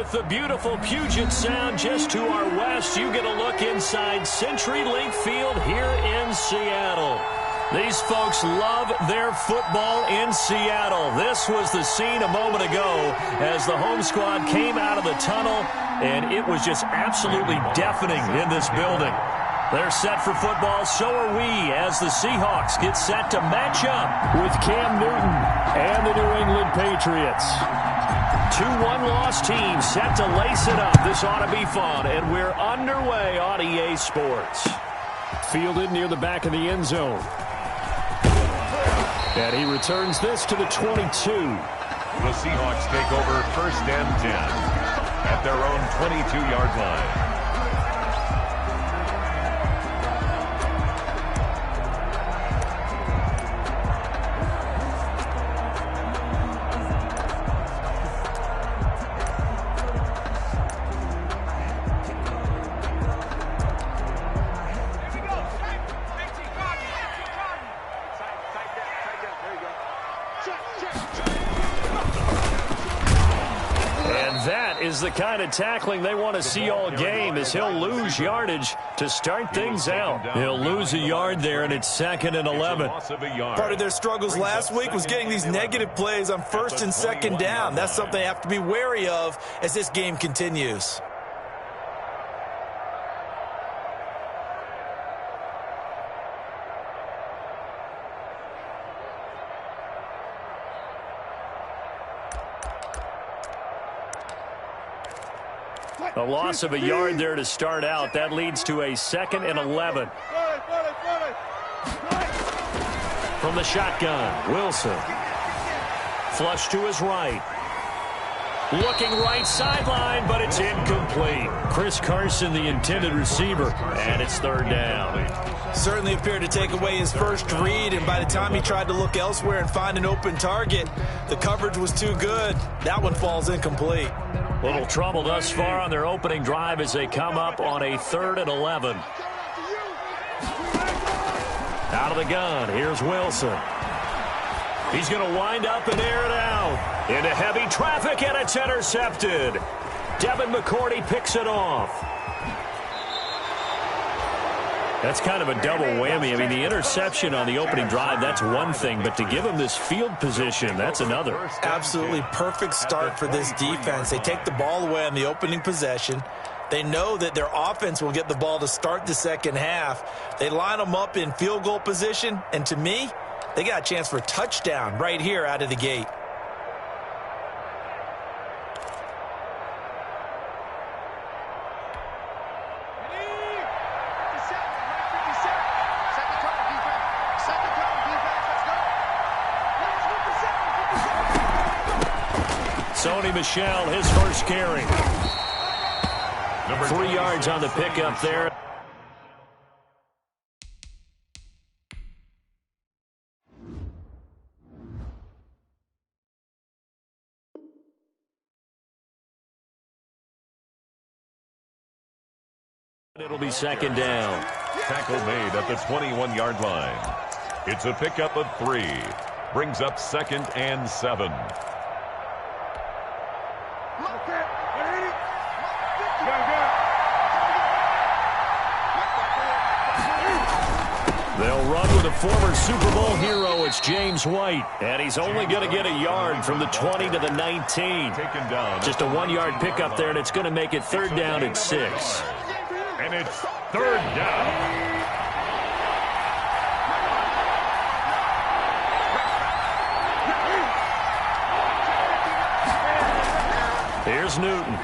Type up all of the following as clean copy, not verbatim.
with the beautiful Puget Sound just to our west, you get a look inside CenturyLink Field here in Seattle. These folks love their football in Seattle. This was the scene a moment ago as the home squad came out of the tunnel, and it was just absolutely deafening in this building. They're set for football, so are we, as the Seahawks get set to match up with Cam Newton and the New England Patriots. Two one-loss teams set to lace it up. This ought to be fun, and we're underway on EA Sports. Fielded near the back of the end zone. And he returns this to the 22. The Seahawks take over 1st and 10 at their own 22-yard line. Is the kind of tackling they want to see all game, as he'll lose yardage to start things out. He'll lose a yard there, and it's 2nd and 11. Part of their struggles last week was getting these negative plays on 1st and 2nd down. That's something they have to be wary of as this game continues. A loss of a yard there to start out. That leads to a 2nd and 11. From the shotgun, Wilson. Flush to his right. Looking right sideline, but it's incomplete. Chris Carson, the intended receiver, and it's 3rd down. Certainly appeared to take away his first read, and by the time he tried to look elsewhere and find an open target, the coverage was too good. That one falls incomplete. Little trouble thus far on their opening drive as they come up on a 3rd and 11. Out of the gun, here's Wilson. He's going to wind up and air it out. Into heavy traffic, and it's intercepted. Devin McCourty picks it off. That's kind of a double whammy. I mean, the interception on the opening drive, that's one thing, but to give him this field position, that's another. Absolutely perfect start for this defense. They take the ball away on the opening possession. They know that their offense will get the ball to start the second half. They line them up in field goal position, and to me, they got a chance for a touchdown right here out of the gate. Sony Michel, his first carry. 3 yards on the pickup there. It'll be 2nd down. Tackle made at the 21-yard line. It's a pickup of 3. Brings up 2nd and 7. They'll run with a former Super Bowl hero. It's James White. And he's only going to get a yard from the 20 to the 19. Just a 1-yard pickup there, and it's going to make it 3rd down at 6. And it's 3rd down. Here's Newton.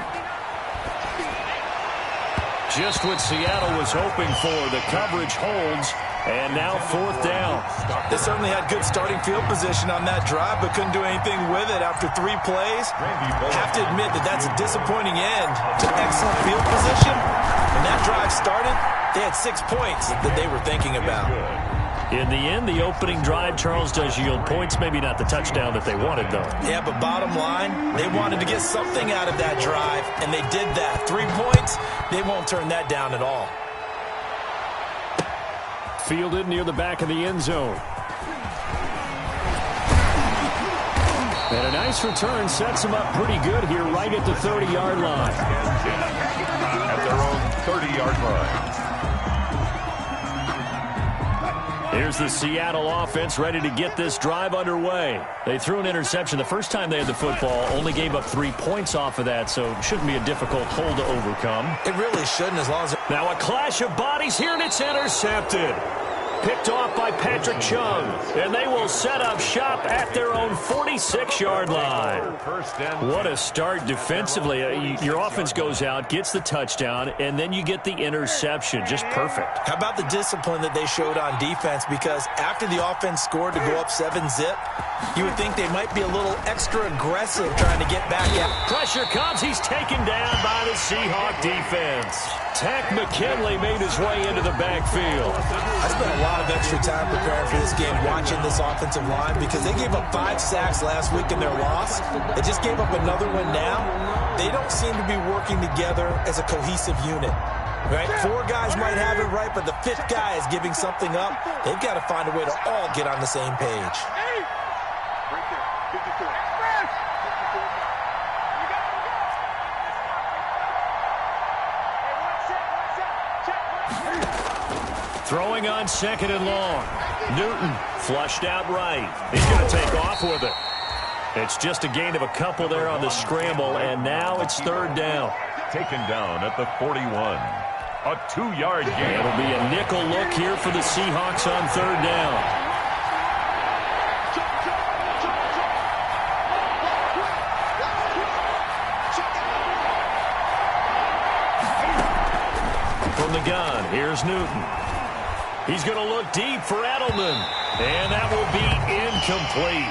Just what Seattle was hoping for. The coverage holds, and now 4th down. They certainly had good starting field position on that drive, but couldn't do anything with it after 3 plays. Have to admit that that's a disappointing end to excellent field position. When that drive started, they had 6 points that they were thinking about. In the end, the opening drive, Charles, does yield points. Maybe not the touchdown that they wanted, though. Yeah, but bottom line, they wanted to get something out of that drive, and they did that. 3 points, they won't turn that down at all. Fielded near the back of the end zone. And a nice return sets them up pretty good here right at the 30-yard line. At their own 30-yard line. Here's the Seattle offense ready to get this drive underway. They threw an interception the first time they had the football, only gave up 3 points off of that, so it shouldn't be a difficult hole to overcome. It really shouldn't, as long as... Now a clash of bodies here, and it's intercepted. Picked off by Patrick Chung, and they will set up shop at their own 46-yard line. What a start defensively. Your offense goes out, gets the touchdown, and then you get the interception. Just perfect. How about the discipline that they showed on defense? Because after the offense scored to go up 7-zip, you would think they might be a little extra aggressive trying to get back out. Pressure comes. He's taken down by the Seahawk defense. Tack McKinley made his way into the backfield. I spent a lot of extra time preparing for this game, watching this offensive line, because they gave up 5 sacks last week in their loss. They just gave up another one now. They don't seem to be working together as a cohesive unit. Right? 4 guys might have it right, but the 5th guy is giving something up. They've got to find a way to all get on the same page. Throwing on 2nd and long. Newton flushed out right. He's going to take off with it. It's just a gain of a couple there on the scramble, and now it's 3rd down. Taken down at the 41. A 2-yard gain. It'll be a nickel look here for the Seahawks on 3rd down. From the gun, here's Newton. He's going to look deep for Edelman. And that will be incomplete.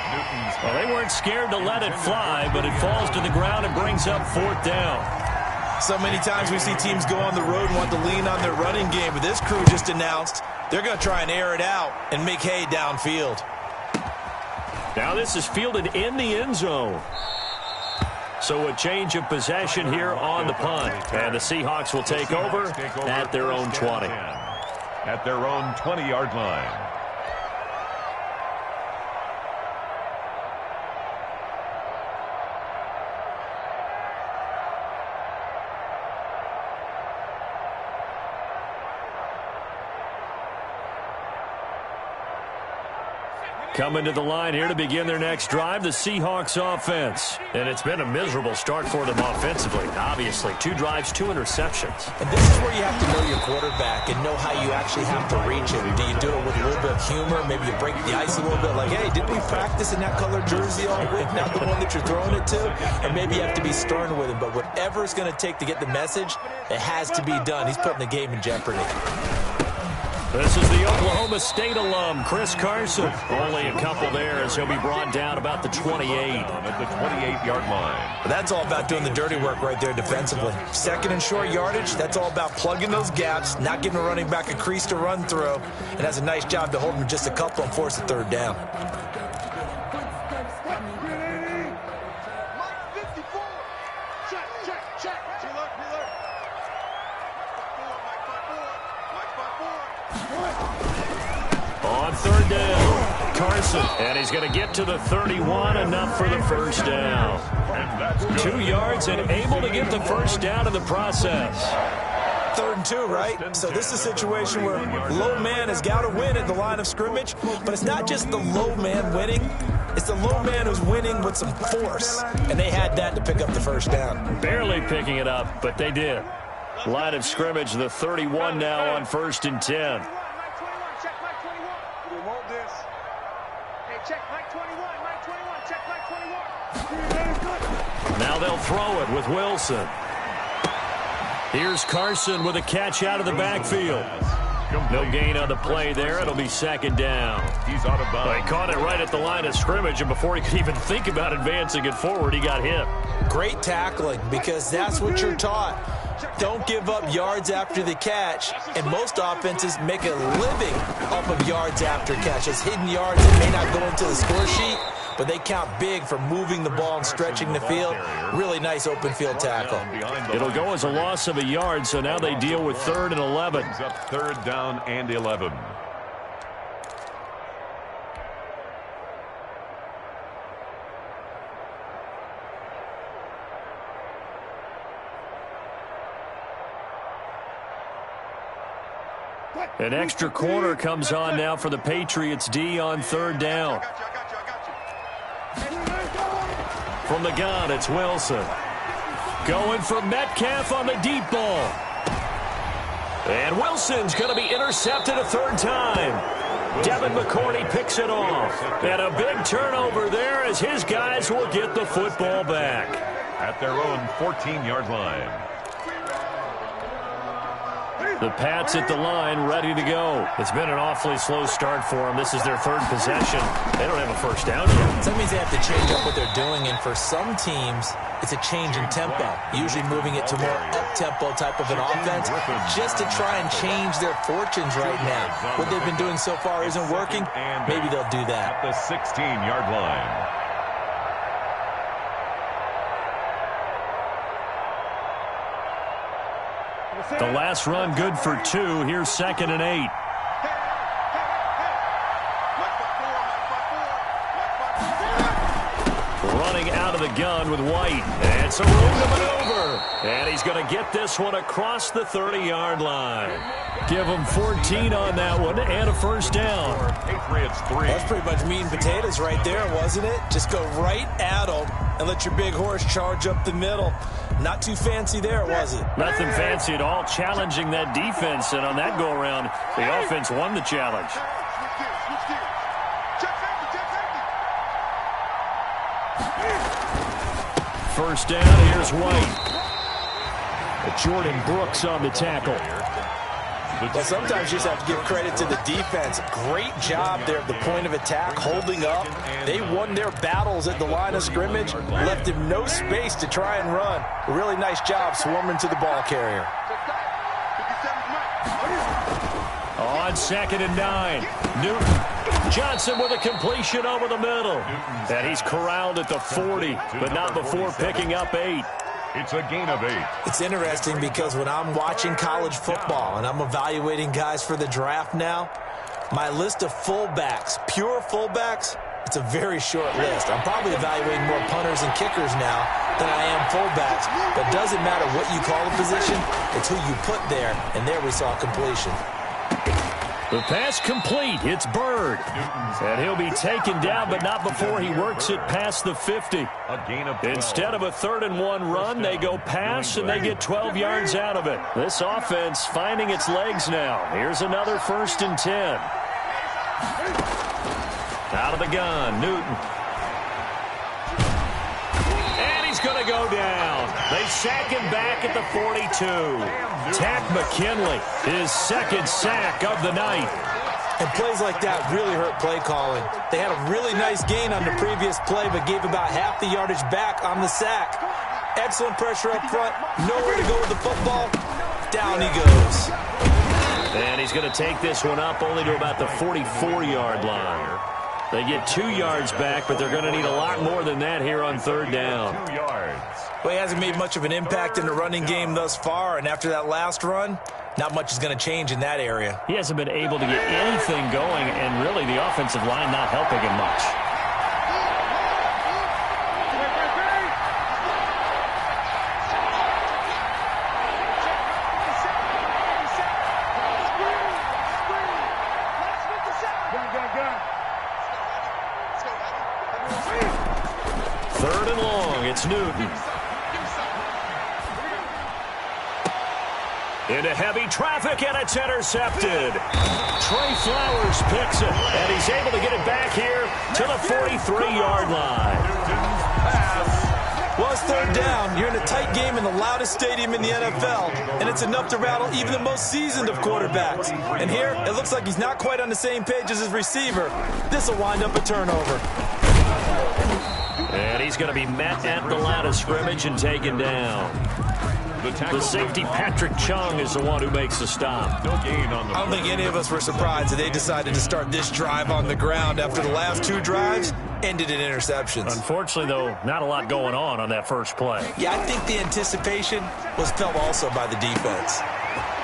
Well, they weren't scared to let it fly, but it falls to the ground and brings up 4th down. So many times we see teams go on the road and want to lean on their running game, but this crew just announced they're going to try and air it out and make hay downfield. Now this is fielded in the end zone. So a change of possession here on the punt. And the Seahawks will take over at their own 20. At their own 20-yard line. Coming to the line here to begin their next drive, the Seahawks offense. And it's been a miserable start for them offensively. Obviously, 2 drives, 2 interceptions. And this is where you have to know your quarterback and know how you actually have to reach him. Do you do it with a little bit of humor? Maybe you break the ice a little bit like, hey, didn't we practice in that colored jersey all week? Not the one that you're throwing it to? And maybe you have to be stern with him. But whatever it's going to take to get the message, it has to be done. He's putting the game in jeopardy. This is the Oklahoma State alum, Chris Carson. Only a couple there as he'll be brought down about the 28. At the 28-yard line. But that's all about doing the dirty work right there defensively. 2nd and short yardage, that's all about plugging those gaps, not giving a running back a crease to run through, and has a nice job to hold him just a couple and force a 3rd down. On 3rd down, Carson, and he's going to get to the 31, enough for the 1st down. 2 yards and able to get the 1st down in the process. 3rd and 2, right? So this is a situation where low man has got to win at the line of scrimmage, but it's not just the low man winning. It's the low man who's winning with some force, and they had that to pick up the 1st down. Barely picking it up, but they did. Line of scrimmage, the 31 now on 1st and 10. Now they'll throw it with Wilson. Here's Carson with a catch out of the backfield. No gain on the play there. It'll be 2nd down. He's out of bounds. He caught it right at the line of scrimmage, and before he could even think about advancing it forward, he got hit. Great tackling, because that's what you're taught. Don't give up yards after the catch, and most offenses make a living off of yards after catch. It's hidden yards that may not go into the score sheet, but they count big for moving the ball and stretching the field. Really nice open field tackle. It'll go as a loss of a yard, so now they deal with 3rd and 11. Up 3rd down and 11. An extra corner comes on now for the Patriots D on third down. From the gun, it's Wilson. Going for Metcalf on the deep ball. And Wilson's going to be intercepted a third time. Devin McCourty picks it off. And a big turnover there as his guys will get the football back. At their own 14-yard line. The Pats at the line, ready to go. It's been an awfully slow start for them. This is their third possession. They don't have a first down yet. So that means they have to change up what they're doing, and for some teams, it's a change in tempo, usually moving it to more up-tempo type of an offense just to try and change their fortunes right now. What they've been doing so far isn't working. Maybe they'll do that. At the 16-yard line. The last run good for 2. Here's 2nd and 8. Running out of the gun with White. And some room to maneuver. And he's going to get this one across the 30-yard line. Give him 14 on that one and a first down. Patriots 3. That's pretty much meat and potatoes right there, wasn't it? Just go right at them and let your big horse charge up the middle. Not too fancy there, was it? Nothing fancy at all, challenging that defense. And on that go-around, the offense won the challenge. First down, here's White. Jordan Brooks on the tackle. Well, sometimes you just have to give credit to the defense. Great job there at the point of attack, holding up. They won their battles at the line of scrimmage, left him no space to try and run. A really nice job swarming to the ball carrier. On 2nd and 9, Newton. Johnson with a completion over the middle. And he's corralled at the 40, but not before picking up 8. It's a gain of 8. It's interesting because when I'm watching college football and I'm evaluating guys for the draft now, my list of fullbacks, pure fullbacks, it's a very short list. I'm probably evaluating more punters and kickers now than I am fullbacks. But it doesn't matter what you call the position, it's who you put there. And there we saw completion. The pass complete. It's Bird. And he'll be taken down, but not before he works it past the 50. A gain of 12. Instead of a 3rd and 1 run, they go pass, and they get 12 yards out of it. This offense finding its legs now. Here's another 1st and 10. Out of the gun, Newton. And he's going to go down. They sack him back at the 42. Tack McKinley, his 2nd sack of the night. And plays like that really hurt play calling. They had a really nice gain on the previous play, but gave about half the yardage back on the sack. Excellent pressure up front. Nowhere to go with the football. Down he goes. And he's going to take this one up only to about the 44-yard line. They get 2 yards back, but they're going to need a lot more than that here on 3rd down. 2 yards. Well, he hasn't made much of an impact in the running game thus far, and after that last run, not much is going to change in that area. He hasn't been able to get anything going, and really the offensive line not helping him much. Third and long, it's Newton. Into heavy traffic, and it's intercepted. Trey Flowers picks it, and he's able to get it back here to the 43-yard line. Well, it's 3rd down. You're in a tight game in the loudest stadium in the NFL, and it's enough to rattle even the most seasoned of quarterbacks. And here, it looks like he's not quite on the same page as his receiver. This will wind up a turnover. And he's going to be met at the line of scrimmage and taken down. The safety, Patrick Chung, is the one who makes the stop. No gain on the I don't think any of us were surprised that they decided to start this drive on the ground after the last 2 drives ended in interceptions. Unfortunately, though, not a lot going on that first play. Yeah, I think the anticipation was felt also by the defense.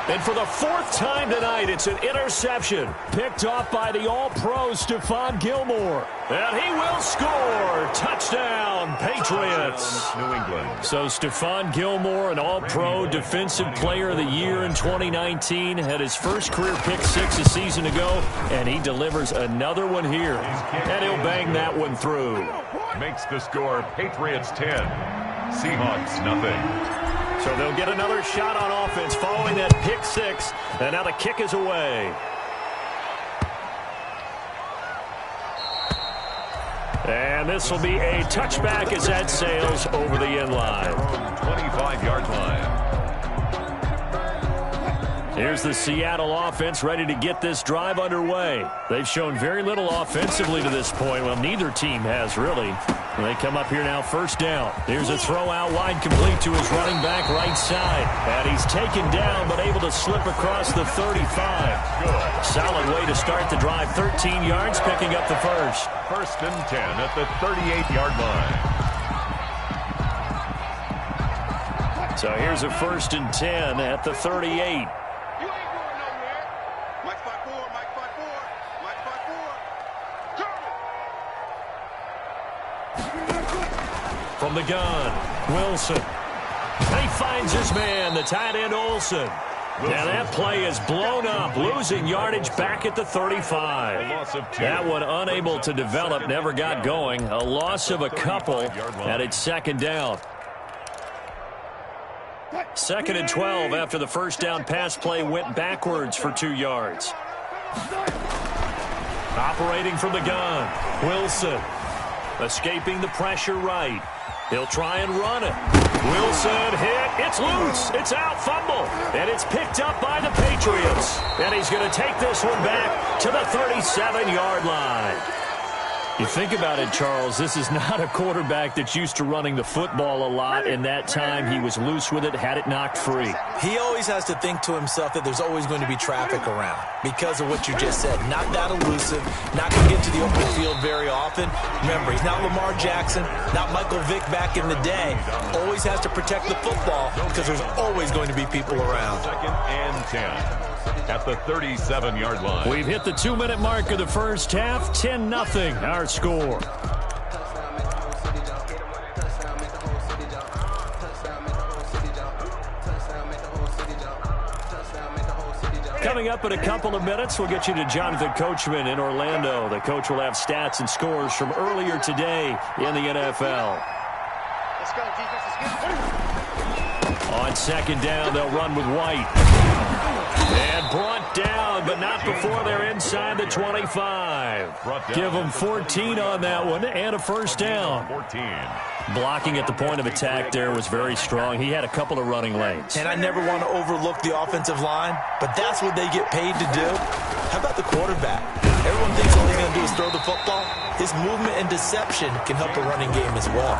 And for the fourth time tonight, it's an interception. Picked off by the All-Pro Stephon Gilmore. And he will score. Touchdown, Patriots. New England. So Stephon Gilmore, an All-Pro Defensive Player of the Year in 2019, had his first career pick six a season ago, and he delivers another one here. And he'll bang that one through. Makes the score Patriots 10, Seahawks nothing. So they'll get another shot on offense following that pick six, and now the kick is away. And this will be a touchback as that sails over the end line. 25-yard line. Here's the Seattle offense ready to get this drive underway. They've shown very little offensively to this point. Well, neither team has really. They come up here now, first down. Here's a throw out wide, complete to his running back right side. And he's taken down, but able to slip across the 35. Good. Solid way to start the drive. 13 yards, picking up the first. First and 10 at the 38-yard line. So here's a first and 10 at the 38. From the gun, Wilson. He finds his man, the tight end Olsen. Now that play is blown up, losing yardage back at the 35. That one unable to develop, never got going. A loss of a couple, and it's second down. Second and 12 after the first down pass play went backwards for 2 yards. Operating from the gun, Wilson. Escaping the pressure right. He'll try and run it. Wilson hit. It's loose. It's out. Fumble. And it's picked up by the Patriots. And he's going to take this one back to the 37-yard line. You think about it, Charles, this is not a quarterback that's used to running the football a lot, and that time he was loose with it, had it knocked free. He always has to think to himself that there's always going to be traffic around because of what you just said. Not that elusive, not going to get to the open field very often. Remember, he's not Lamar Jackson, not Michael Vick back in the day. Always has to protect the football because there's always going to be people around. Second and 10. At the 37-yard line. We've hit the 2-minute mark of the first half. 10-0 our score. Coming up in a couple of minutes, we'll get you to Jonathan Coachman in Orlando. The coach will have stats and scores from earlier today in the NFL. Let's go, defense is good. On second down, they'll run with White. And brought down, but not before they're inside the 25. Give them 14 on that one and a first down. 14. Blocking at the point of attack there was very strong. He had a couple of running lanes. And I never want to overlook the offensive line, but that's what they get paid to do. How about the quarterback? Everyone thinks all he's going to do is throw the football. His movement and deception can help a running game as well.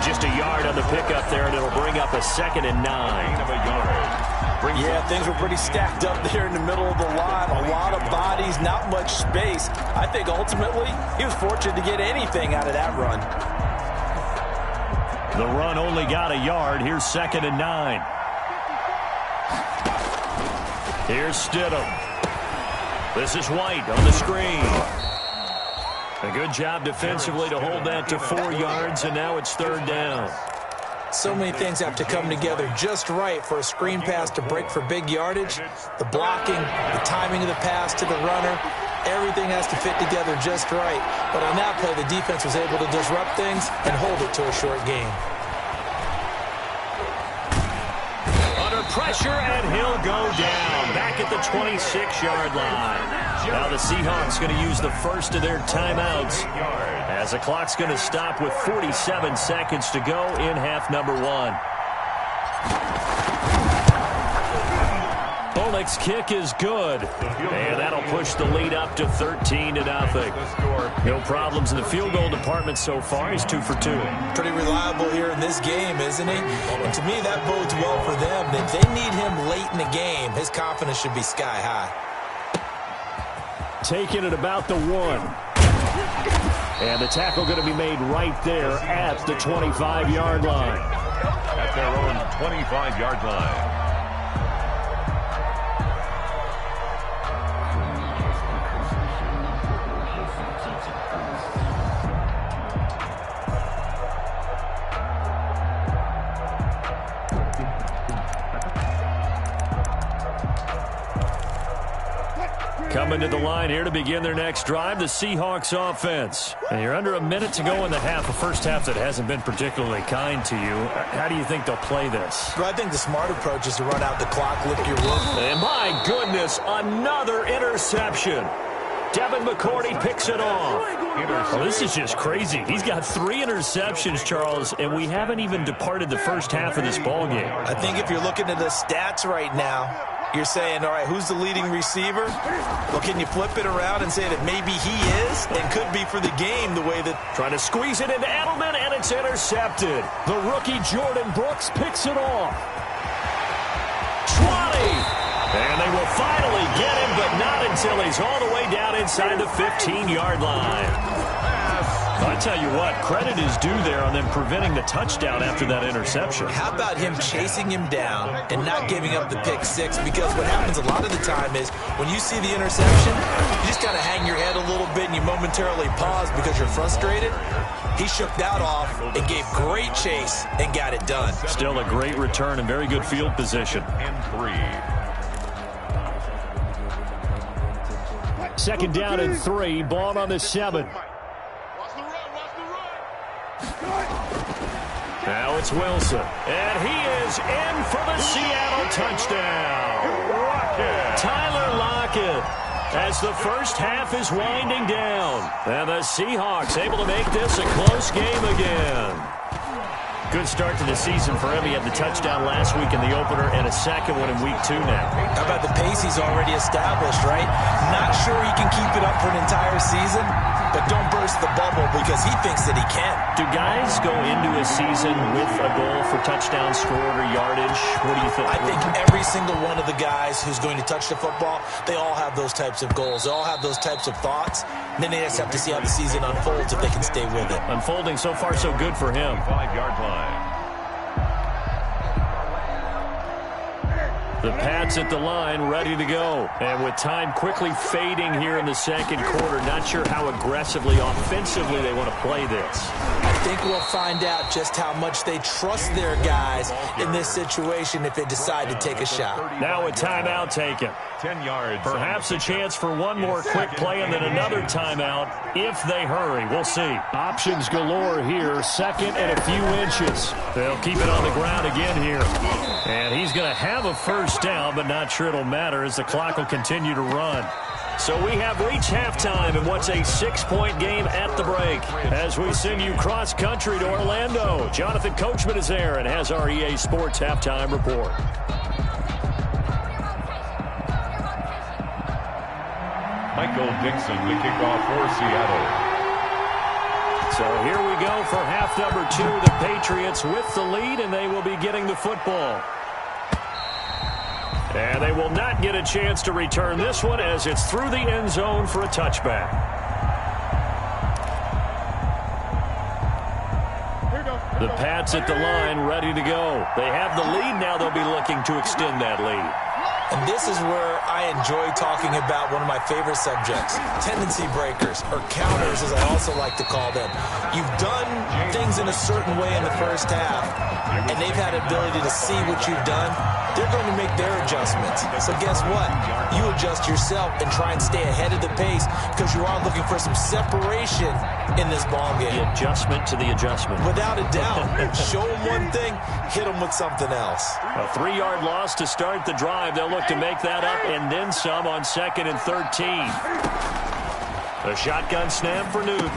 Just a yard on the pickup there, and it'll bring up a 2nd and 9. Of a yard. Yeah, things were pretty stacked up there in the middle of the line. A lot of bodies, not much space. I think ultimately he was fortunate to get anything out of that run. The run only got a yard. Here's 2nd and 9. Here's Stidham. This is White on the screen. A good job defensively to hold that to 4 yards, and now it's 3rd down. So many things have to come together just right for a screen pass to break for big yardage. The blocking, the timing of the pass to the runner, everything has to fit together just right. But on that play, the defense was able to disrupt things and hold it to a short game. Under pressure, and he'll go down back at the 26-yard line. Now the Seahawks going to use the first of their timeouts as the clock's going to stop with 47 seconds to go in half number 1. Bolnick's kick is good, and that'll push the lead up to 13-0. No problems in the field goal department so far. He's 2 for 2. Pretty reliable here in this game, isn't he? And to me, that bodes well for them. If they need him late in the game, his confidence should be sky high. Taking it about the 1. And the tackle going to be made right there at the 25-yard line. At their own 25-yard line. Coming to the line here to begin their next drive, the Seahawks offense. And you're under a minute to go in the half, a first half that hasn't been particularly kind to you. How do you think they'll play this? Well, I think the smart approach is to run out the clock, lick your wood. And my goodness, another interception. Devin McCourty picks it off. Well, this is just crazy. He's got 3 interceptions, Charles, and we haven't even departed the first half of this ballgame. I think if you're looking at the stats right now, you're saying, all right, who's the leading receiver? Well, can you flip it around and say that maybe he is and could be for the game the way that... Trying to squeeze it into Edelman, and it's intercepted. The rookie Jordan Brooks picks it off. 20. And they will finally get him, but not until he's all the way down inside the 15-yard line. I tell you what, credit is due there on them preventing the touchdown after that interception. How about him chasing him down and not giving up the pick six? Because what happens a lot of the time is when you see the interception, you just kind of hang your head a little bit and you momentarily pause because you're frustrated. He shook that off and gave great chase and got it done. Still a great return and very good field position. And 3. Second down and 3, ball on the 7. Now it's Wilson, and he is in for the Seattle touchdown. Tyler Lockett, as the first half is winding down. And the Seahawks able to make this a close game again. Good start to the season for him. He had the touchdown last week in the opener and a second one in week 2 now. How about the pace he's already established, right? Not sure he can keep it up for an entire season, but don't burst the bubble because he thinks that he can. Do guys go into a season with a goal for touchdown scored or yardage? What do you think? I think every single one of the guys who's going to touch the football, they all have those types of goals. They all have those types of thoughts. And then they just have to see how the season unfolds if they can stay with it. Unfolding so far so good for him. 5-yard line. The Pats at the line, ready to go. And with time quickly fading here in the second quarter, not sure how aggressively, offensively they want to play this. I think we'll find out just how much they trust their guys in this situation if they decide to take a shot. Now a timeout taken. 10 yards. Perhaps a chance for one more quick play and then another timeout if they hurry. We'll see. Options galore here. Second and a few inches. They'll keep it on the ground again here. And he's going to have a first down, but not sure it'll matter as the clock will continue to run. So we have reached halftime in what's a 6-point game at the break. As we send you cross-country to Orlando, Jonathan Coachman is there and has our EA Sports halftime report. Michael Dixon to kick off for Seattle. So here we go for half number 2. The Patriots with the lead, and they will be getting the football. And they will not get a chance to return this one as it's through the end zone for a touchback. The Pats at the line, ready to go. They have the lead now. They'll be looking to extend that lead. And this is where I enjoy talking about one of my favorite subjects, tendency breakers, or counters as I also like to call them. You've done things in a certain way in the first half, and they've had the ability to see what you've done. They're going to make their adjustments. So guess what? You adjust yourself and try and stay ahead of the pace because you are looking for some separation in this ballgame. The adjustment to the adjustment. Without a doubt. Show them one thing, hit them with something else. A 3-yard loss to start the drive. They'll look to make that up and then some on 2nd and 13. A shotgun snap for Newton.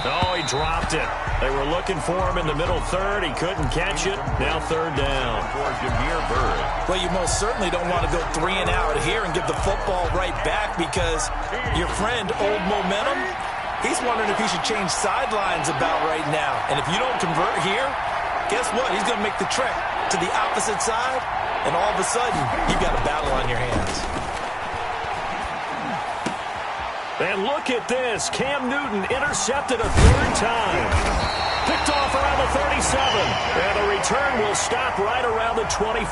Oh, he dropped it. They were looking for him in the middle third. He couldn't catch it. Now 3rd down. Well, you most certainly don't want to go 3 and out here and give the football right back because your friend, Old Momentum, he's wondering if he should change sidelines about right now. And if you don't convert here, guess what? He's going to make the trek to the opposite side, and all of a sudden, you've got a battle on your hands. And look at this. Cam Newton intercepted a 3rd time. Picked off around the 37. And the return will stop right around the 25.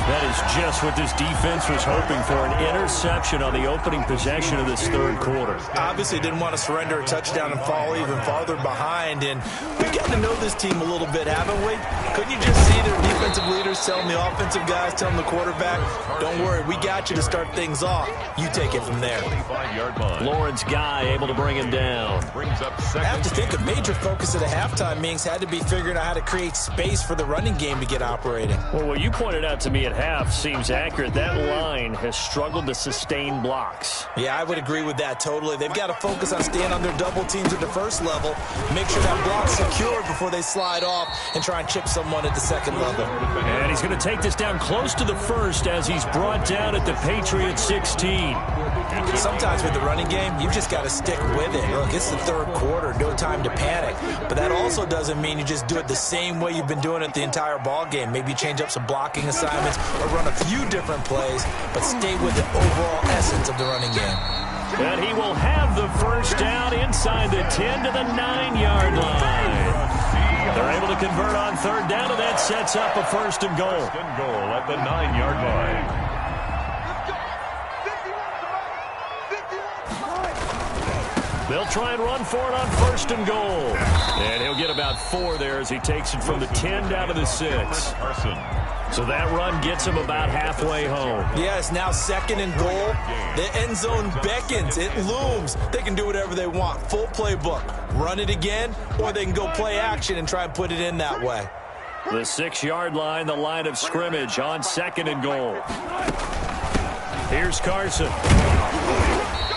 That is just what this defense was hoping for, an interception on the opening possession of this third quarter. Obviously didn't want to surrender a touchdown and fall even farther behind, and we've gotten to know this team a little bit, haven't we? Couldn't you just see their defensive leaders telling the offensive guys, telling the quarterback, don't worry, we got you to start things off. You take it from there. Lawrence Guy able to bring him down. I have to think a major focus at a halftime means had to be figuring out how to create space for the running game to get operating. Well, what you pointed out to me at half seems accurate. That line has struggled to sustain blocks. Yeah, I would agree with that totally. They've got to focus on staying on their double teams at the first level, make sure that block's secured before they slide off and try and chip someone at the second level. And he's going to take this down close to the first as he's brought down at the Patriots 16. Sometimes with the running game, you just got to stick with it. Look, it's the third quarter, no time to panic. But that also doesn't mean you just do it the same way you've been doing it the entire ball game. Maybe change up some blocking assignments or run a few different plays, but stay with the overall essence of the running game. And he will have the first down inside the 10 to the 9-yard line. They're able to convert on third down, and that sets up a first and goal. First and goal at the 9-yard line. They'll try and run for it on first and goal. And he'll get about 4 there as he takes it from the 10 down to the 6. So that run gets him about halfway home. Yeah, it's now second and goal. The end zone beckons. It looms. They can do whatever they want. Full playbook. Run it again, or they can go play action and try and put it in that way. The 6-yard line, the line of scrimmage on second and goal. Here's Carson.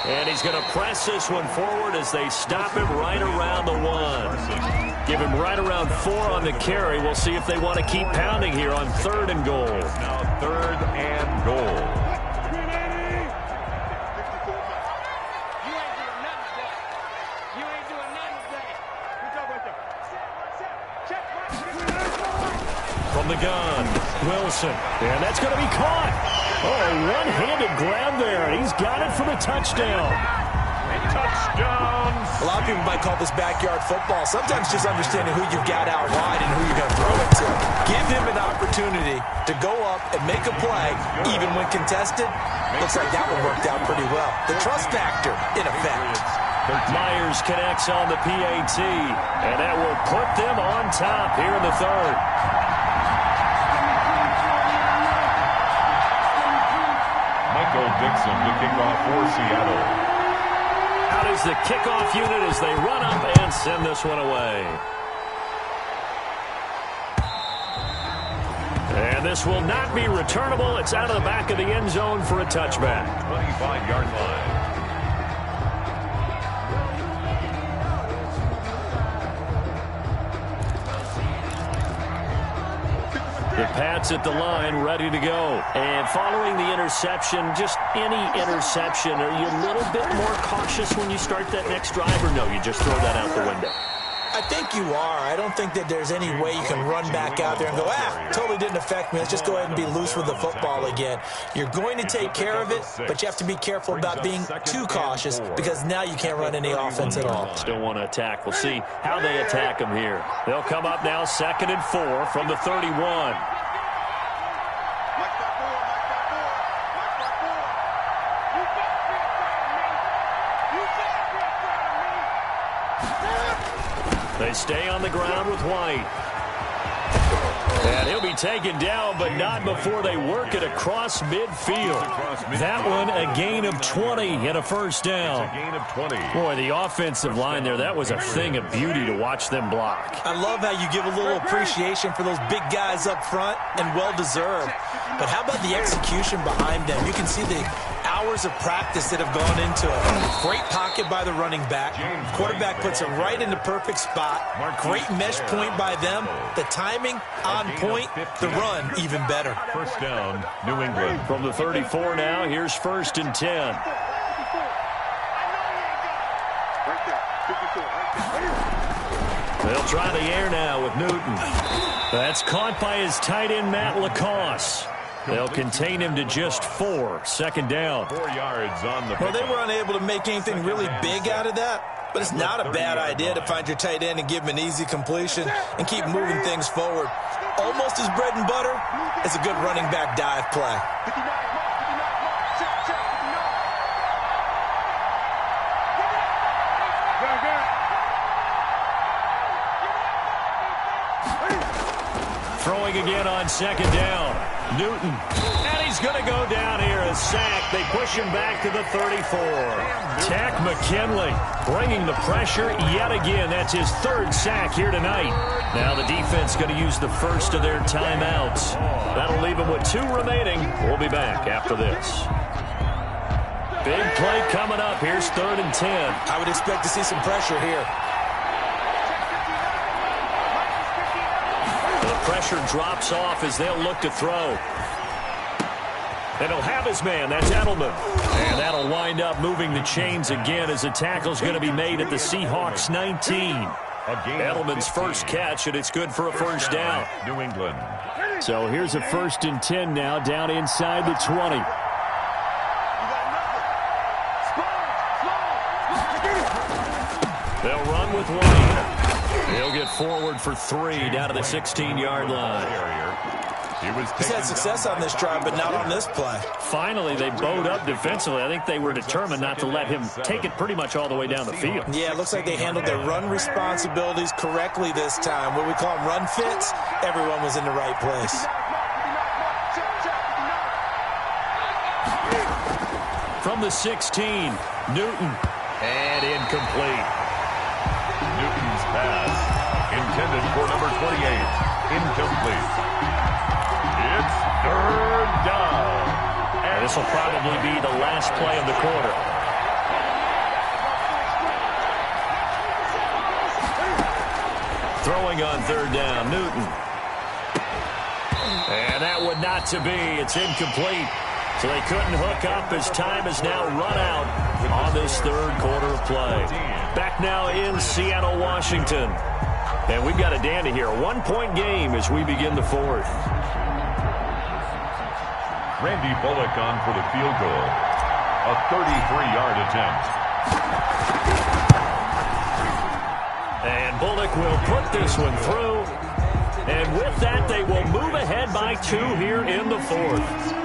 And he's going to press this one forward as they stop him right around the 1. Give him right around 4 on the carry. We'll see if they want to keep pounding here on third and goal. Now third and goal. From the gun, Wilson. And that's going to be caught. Oh, a one-handed grab there, and he's got it for the touchdown. Touchdown! A lot of people might call this backyard football. Sometimes just understanding who you've got out wide and who you're going to throw it to. Give him an opportunity to go up and make a play, even when contested. Looks like that one worked out pretty well. The trust factor, in effect. Myers connects on the PAT, and that will put them on top here in the third. Dixon to kick off for Seattle. Out is the kickoff unit as they run up and send this one away. And this will not be returnable. It's out of the back of the end zone for a touchback. 25-yard line. The Pats at the line, ready to go. And following the interception, just any interception, are you a little bit more cautious when you start that next drive, or no, you just throw that out the window? I think you are. I don't think that there's any way you can run back out there and go, totally didn't affect me. Let's just go ahead and be loose with the football again. You're going to take care of it, but you have to be careful about being too cautious because now you can't run any offense at all. Still want to attack. We'll see how they attack them here. They'll come up now 2nd and 4 from the 31. They stay on the ground with White. And he'll be taken down, but not before they work it across midfield. That one, a gain of 20 and a first down. A gain of 20. Boy, the offensive line there, that was a thing of beauty to watch them block. I love how you give a little appreciation for those big guys up front, and well-deserved. But how about the execution behind them? You can see the hours of practice that have gone into it. Great pocket by the running back. Quarterback puts it right in the perfect spot. Great mesh point by them. The timing on point. The run even better. First down, New England. From the 34 now, here's 1st and 10. They'll try the air now with Newton. That's caught by his tight end, Matt Lacoste. They'll contain him to just 4. 2nd down. 4 yards on the Well, they were unable to make anything really big out of that. But it's not a bad idea to find your tight end and give him an easy completion and keep moving things forward. Almost as bread and butter as a good running back dive play. Throwing again on second down. Newton. And he's going to go down here. A sack. They push him back to the 34. Tack McKinley bringing the pressure yet again. That's his third sack here tonight. Now the defense going to use the first of their timeouts. That'll leave them with 2 remaining. We'll be back after this. Big play coming up. Here's 3rd and 10. I would expect to see some pressure here. Pressure drops off as they'll look to throw. And he'll have his man. That's Edelman. And that'll wind up moving the chains again as the tackle's going to be made at the Seahawks 19. Edelman's first catch, and it's good for a first down. New England. So here's a 1st and 10 now, down inside the 20. They'll run with 1. He'll get forward for 3 down to the 16-yard line. He's had success on this drive, but not on this play. Finally, they bowed up defensively. I think they were determined not to let him take it pretty much all the way down the field. Yeah, it looks like they handled their run responsibilities correctly this time. What we call them run fits, everyone was in the right place. From the 16, Newton. And incomplete. Newton's pass, intended for number 28, incomplete. It's 3rd down. And this will probably be the last play of the quarter. Throwing on 3rd down, Newton. And that would not to be. It's incomplete. So they couldn't hook up as time has now run out on this 3rd quarter of play. Back now in Seattle, Washington. And we've got a dandy here. A 1-point game as we begin the 4th. Randy Bullock on for the field goal. A 33-yard attempt. And Bullock will put this one through. And with that, they will move ahead by 2 here in the 4th.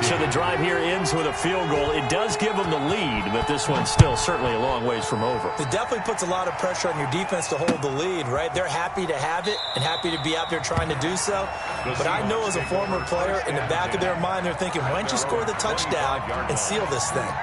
So the drive here ends with a field goal. It does give them the lead, but this one's still certainly a long ways from over. It definitely puts a lot of pressure on your defense to hold the lead, right? They're happy to have it and happy to be out there trying to do so. But I know as a former player, in the back of their mind, they're thinking, why don't you score the touchdown and seal this thing?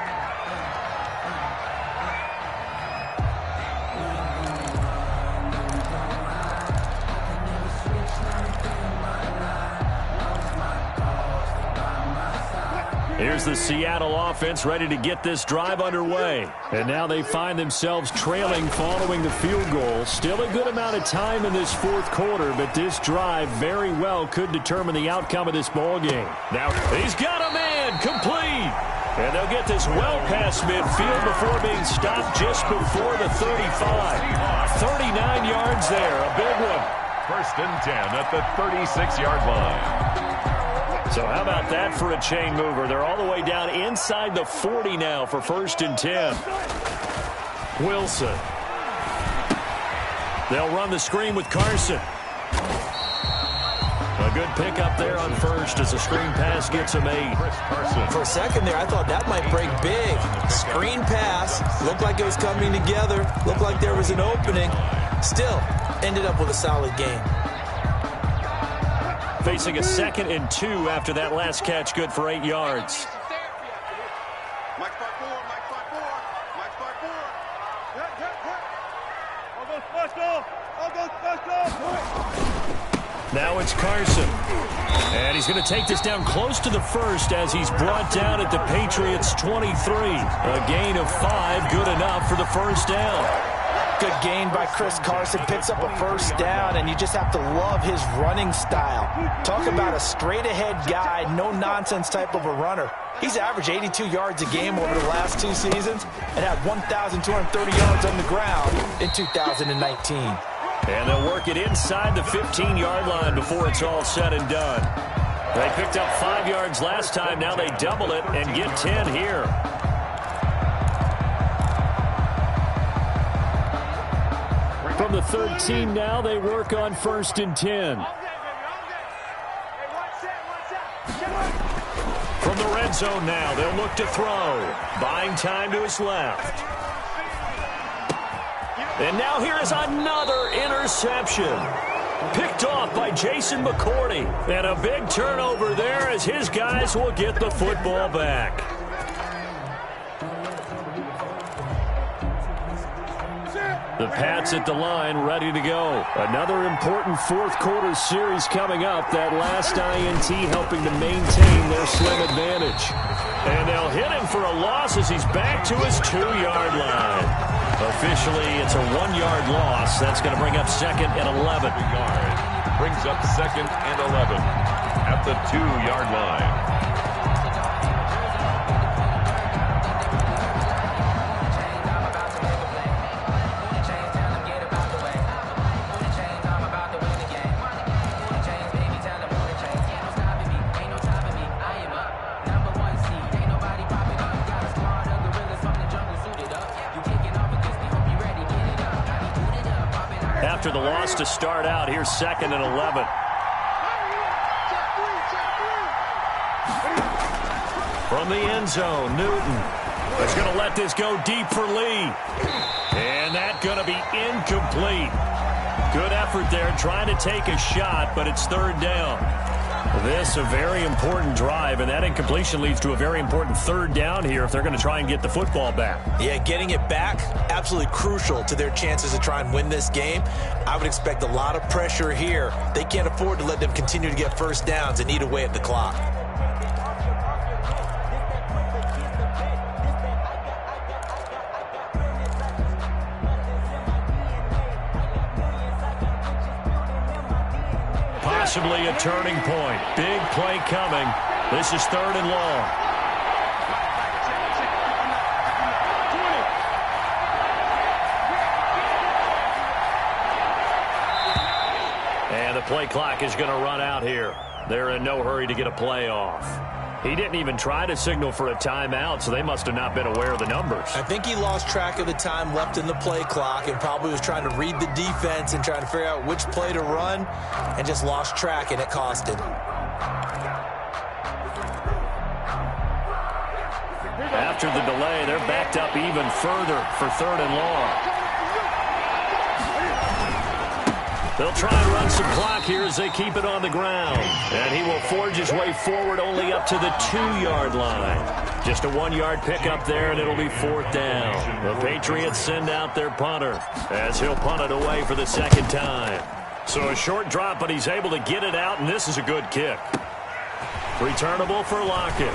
Here's the Seattle offense ready to get this drive underway. And now they find themselves trailing following the field goal. Still a good amount of time in this 4th quarter, but this drive very well could determine the outcome of this ball game. Now he's got a man complete. And they'll get this well past midfield before being stopped just before the 35. 39 yards there, a big one. 1st and 10 at the 36-yard line. So how about that for a chain mover? They're all the way down inside the 40 now for 1st and 10. Wilson. They'll run the screen with Carson. A good pickup there on 1st as the screen pass gets him 8. For a second there, I thought that might break big. Screen pass. Looked like it was coming together. Looked like there was an opening. Still, ended up with a solid game. Facing a 2nd and 2 after that last catch, good for 8 yards. Now it's Carson. And he's going to take this down close to the 1st as he's brought down at the Patriots 23. A gain of 5, good enough for the 1st down. Good gain by Chris Carson, picks up a 1st down, and you just have to love his running style. Talk about a straight-ahead guy, no-nonsense type of a runner. He's averaged 82 yards a game over the last 2 seasons and had 1,230 yards on the ground in 2019. And they'll work it inside the 15-yard line before it's all said and done. They picked up 5 yards last time. Now they double it and get 10 here. from the 13 now. They work on 1st and 10. From the red zone now, they'll look to throw. Buying time to his left. And now here is another interception. Picked off by Jason McCourty. And a big turnover there as his guys will get the football back. The Pats at the line, ready to go. Another important fourth quarter series coming up. That last INT helping to maintain their slim advantage. And they'll hit him for a loss as he's back to his 2-yard line. Officially, it's a 1-yard loss. That's going to bring up 2nd and 11. Brings up 2nd and 11 at the 2-yard line. After the loss to start out, here's 2nd and 11. From the end zone, Newton is going to let this go deep for Lee. And that's going to be incomplete. Good effort there trying to take a shot, but it's 3rd down. This a very important drive, and that incompletion leads to a very important 3rd down here if they're going to try and get the football back. Yeah, getting it back, absolutely crucial to their chances to try and win this game. I would expect a lot of pressure here. They can't afford to let them continue to get first downs and eat away at the clock. Possibly a turning point. Big play coming. This is 3rd and long. And the play clock is going to run out here. They're in no hurry to get a play off. He didn't even try to signal for a timeout, so they must have not been aware of the numbers. I think he lost track of the time left in the play clock and probably was trying to read the defense and trying to figure out which play to run and just lost track, and it cost him. After the delay, they're backed up even further for 3rd and long. They'll try and run some clock here as they keep it on the ground. And he will forge his way forward only up to the 2-yard line. Just a 1-yard pickup there, and it'll be 4th down. The Patriots send out their punter as he'll punt it away for the 2nd time. So a short drop, but he's able to get it out, and this is a good kick. Returnable for Lockett.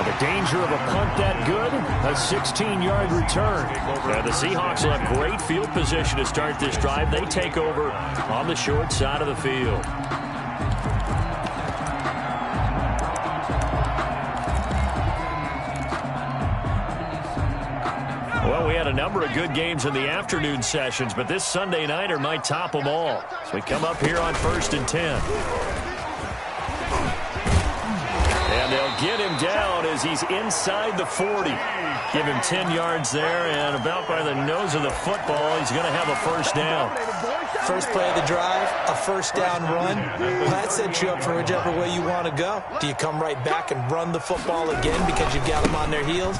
The danger of a punt that good, a 16-yard return. And the Seahawks will have great field position to start this drive. They take over on the short side of the field. Well, we had a number of good games in the afternoon sessions, but this Sunday nighter might top them all. So we come up here on 1st and 10. And they'll get him down as he's inside the 40. Give him 10 yards there, and about by the nose of the football, he's going to have a 1st down. First play of the drive, a 1st down run. Well, that sets you up for whichever way you want to go. Do you come right back and run the football again because you've got them on their heels?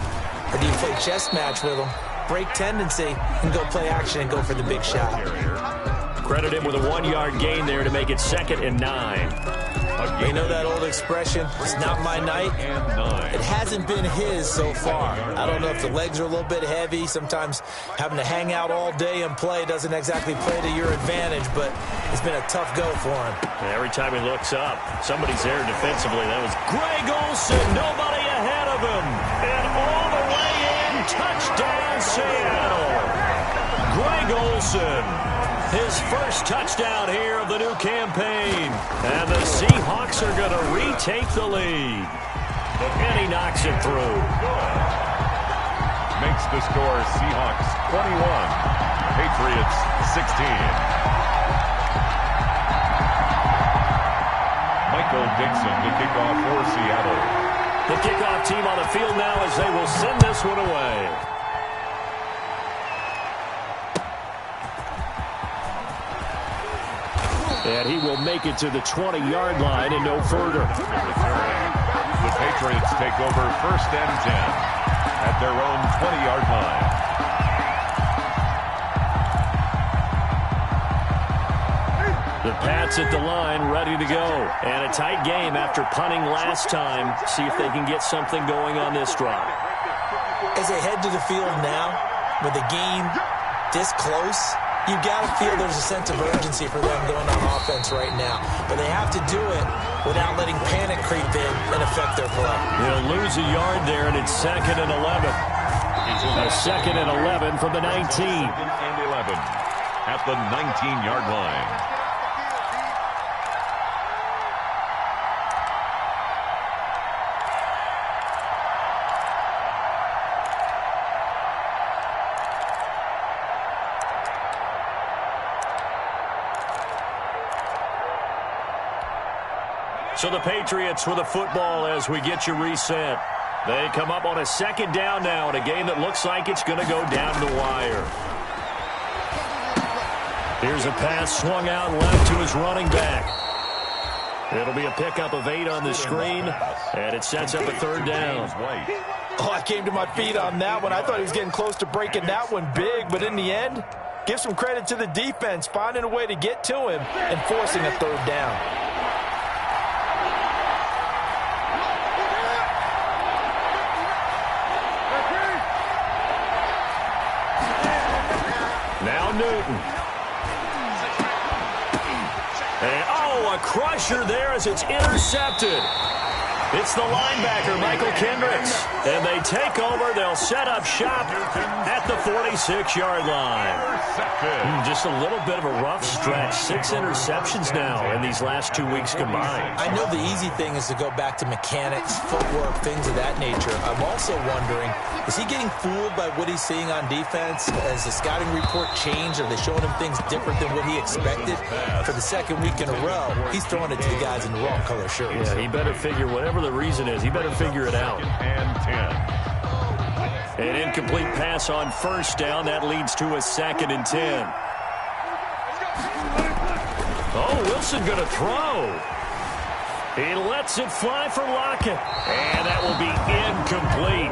Or do you play chess match with them, break tendency, and go play action and go for the big shot? Credit him with a 1-yard gain there to make it 2nd and 9. You know that old expression, it's not my night? It hasn't been his so far. I don't know if the legs are a little bit heavy. Sometimes having to hang out all day and play doesn't exactly play to your advantage, but it's been a tough go for him. Every time he looks up, somebody's there defensively. That was Greg Olsen, nobody ahead of him. And all the way in, touchdown Seattle. Greg Olsen. His first touchdown here of the new campaign. And the Seahawks are going to retake the lead. And he knocks it through. Makes the score Seahawks 21, Patriots 16. Michael Dixon to kick off for Seattle. The kickoff team on the field now as they will send this one away. And he will make it to the 20-yard line and no further. The Patriots take over 1st and 10 at their own 20-yard line. The Pats at the line, ready to go. And a tight game after punting last time. See if they can get something going on this drive. As they head to the field now, with the game this close, you've got to feel there's a sense of urgency for them going on offense right now. But they have to do it without letting panic creep in and affect their play. They'll lose a yard there, and it's 2nd and 11. A 2nd and 11 from the 19. 2nd and 11 at the 19-yard line. So the Patriots with a football as we get you reset. They come up on a 2nd down now in a game that looks like it's going to go down the wire. Here's a pass swung out left to his running back. It'll be a pickup of 8 on the screen, and it sets up a 3rd down. Oh, I came to my feet on that one. I thought he was getting close to breaking that one big, but in the end, give some credit to the defense, finding a way to get to him and forcing a 3rd down. Now Newton. And, oh, a crusher there as it's intercepted. It's the linebacker, Michael Kendricks. And they take over. They'll set up shop at the 46-yard line. Just a little bit of a rough stretch. 6 interceptions now in these last 2 weeks combined. I know the easy thing is to go back to mechanics, footwork, things of that nature. I'm also wondering, is he getting fooled by what he's seeing on defense? Has the scouting report changed? Are they showing him things different than what he expected? For the 2nd week in a row, he's throwing it to the guys in the wrong color shirts. Yeah, he better figure, whatever the reason is, he better figure it out. An incomplete pass on 1st down. That leads to a 2nd and 10. Oh, Wilson going to throw. He lets it fly for Lockett. And that will be incomplete.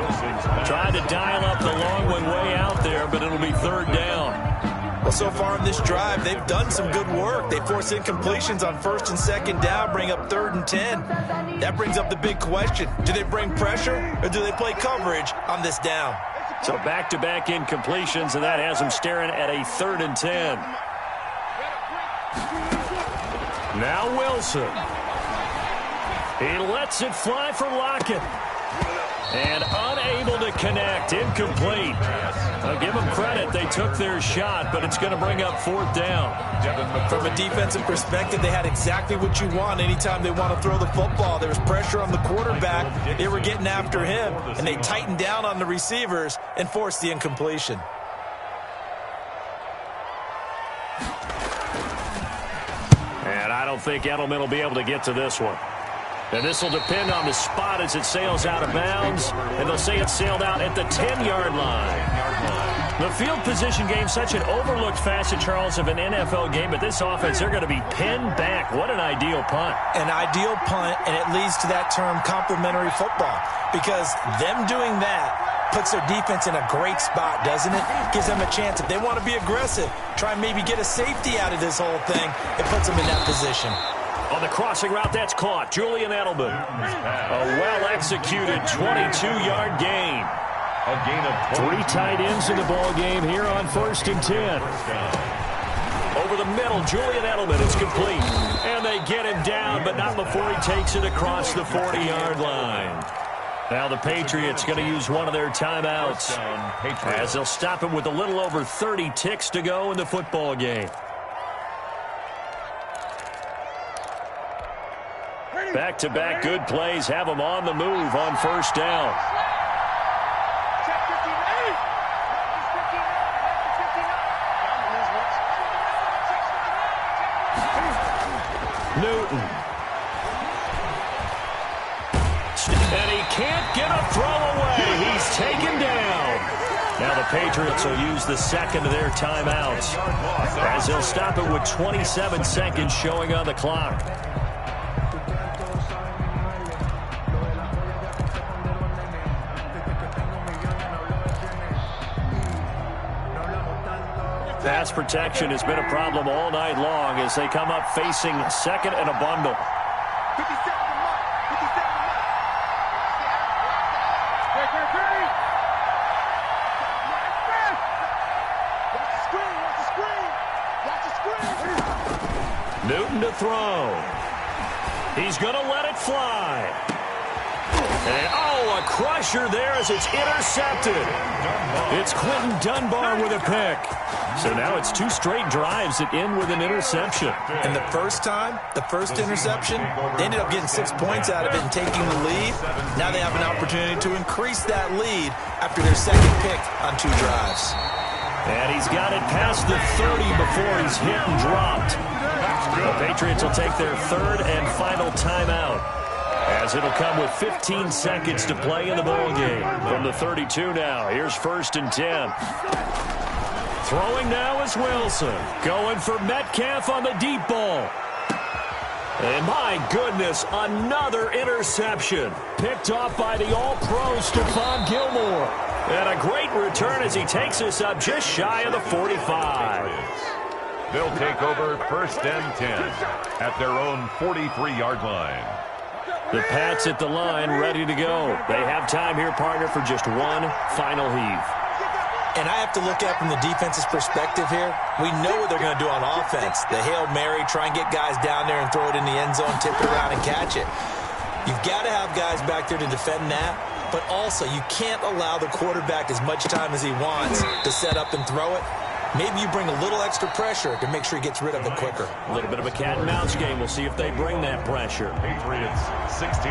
Trying to dial up the long one way out there, but it'll be 3rd down. Well, so far in this drive, they've done some good work. They force incompletions on 1st and 2nd down, bring up 3rd and 10. That brings up the big question. Do they bring pressure or do they play coverage on this down? So back-to-back incompletions, and that has them staring at a 3rd and 10. Now Wilson. He lets it fly for Lockett. And unable to connect. Incomplete. I'll give them credit. They took their shot, but it's going to bring up 4th down. From a defensive perspective, they had exactly what you want anytime they want to throw the football. There was pressure on the quarterback. They were getting after him, and they tightened down on the receivers and forced the incompletion. And I don't think Edelman will be able to get to this one. And this will depend on the spot as it sails out of bounds. And they'll say it sailed out at the 10-yard line. The field position game, such an overlooked facet, Charles, of an NFL game. But this offense, they're going to be pinned back. What an ideal punt. An ideal punt, and it leads to that term complementary football. Because them doing that puts their defense in a great spot, doesn't it? Gives them a chance. If they want to be aggressive, try and maybe get a safety out of this whole thing, it puts them in that position. On the crossing route, that's caught. Julian Edelman. A well-executed 22-yard gain. A gain of 3 tight ends in the ball game here on 1st and 10. Over the middle, Julian Edelman is complete. And they get him down, but not before he takes it across the 40-yard line. Now the Patriots going to use one of their timeouts as they'll stop him with a little over 30 ticks to go in the football game. Back-to-back good plays have them on the move on 1st down. Newton. And he can't get a throw away. He's taken down. Now the Patriots will use the second of their timeouts as they'll stop it with 27 seconds showing on the clock. Pass protection has been a problem all night long as they come up facing second and a bundle. Newton to throw. He's going to let it fly. And, a crusher there as it's intercepted. It's Quentin Dunbar with a pick. So now it's 2 straight drives that end with an interception. And the first interception, they ended up getting 6 points out of it and taking the lead. Now they have an opportunity to increase that lead after their second pick on 2 drives. And he's got it past the 30 before he's hit and dropped. The Patriots will take their third and final timeout, as it'll come with 15 seconds to play in the ballgame. From the 32 now, here's 1st and 10. Throwing now is Wilson. Going for Metcalf on the deep ball. And my goodness, another interception. Picked off by the all-pro Stephon Gilmore. And a great return as he takes us up just shy of the 45. They'll take over 1st and 10 at their own 43-yard line. The Pats at the line, ready to go. They have time here, partner, for just one final heave. And I have to look at it from the defense's perspective here. We know what they're going to do on offense. The Hail Mary, try and get guys down there and throw it in the end zone, tip it around and catch it. You've got to have guys back there to defend that, but also you can't allow the quarterback as much time as he wants to set up and throw it. Maybe you bring a little extra pressure to make sure he gets rid of it quicker. A little bit of a cat and mouse game. We'll see if they bring that pressure. Patriots 16.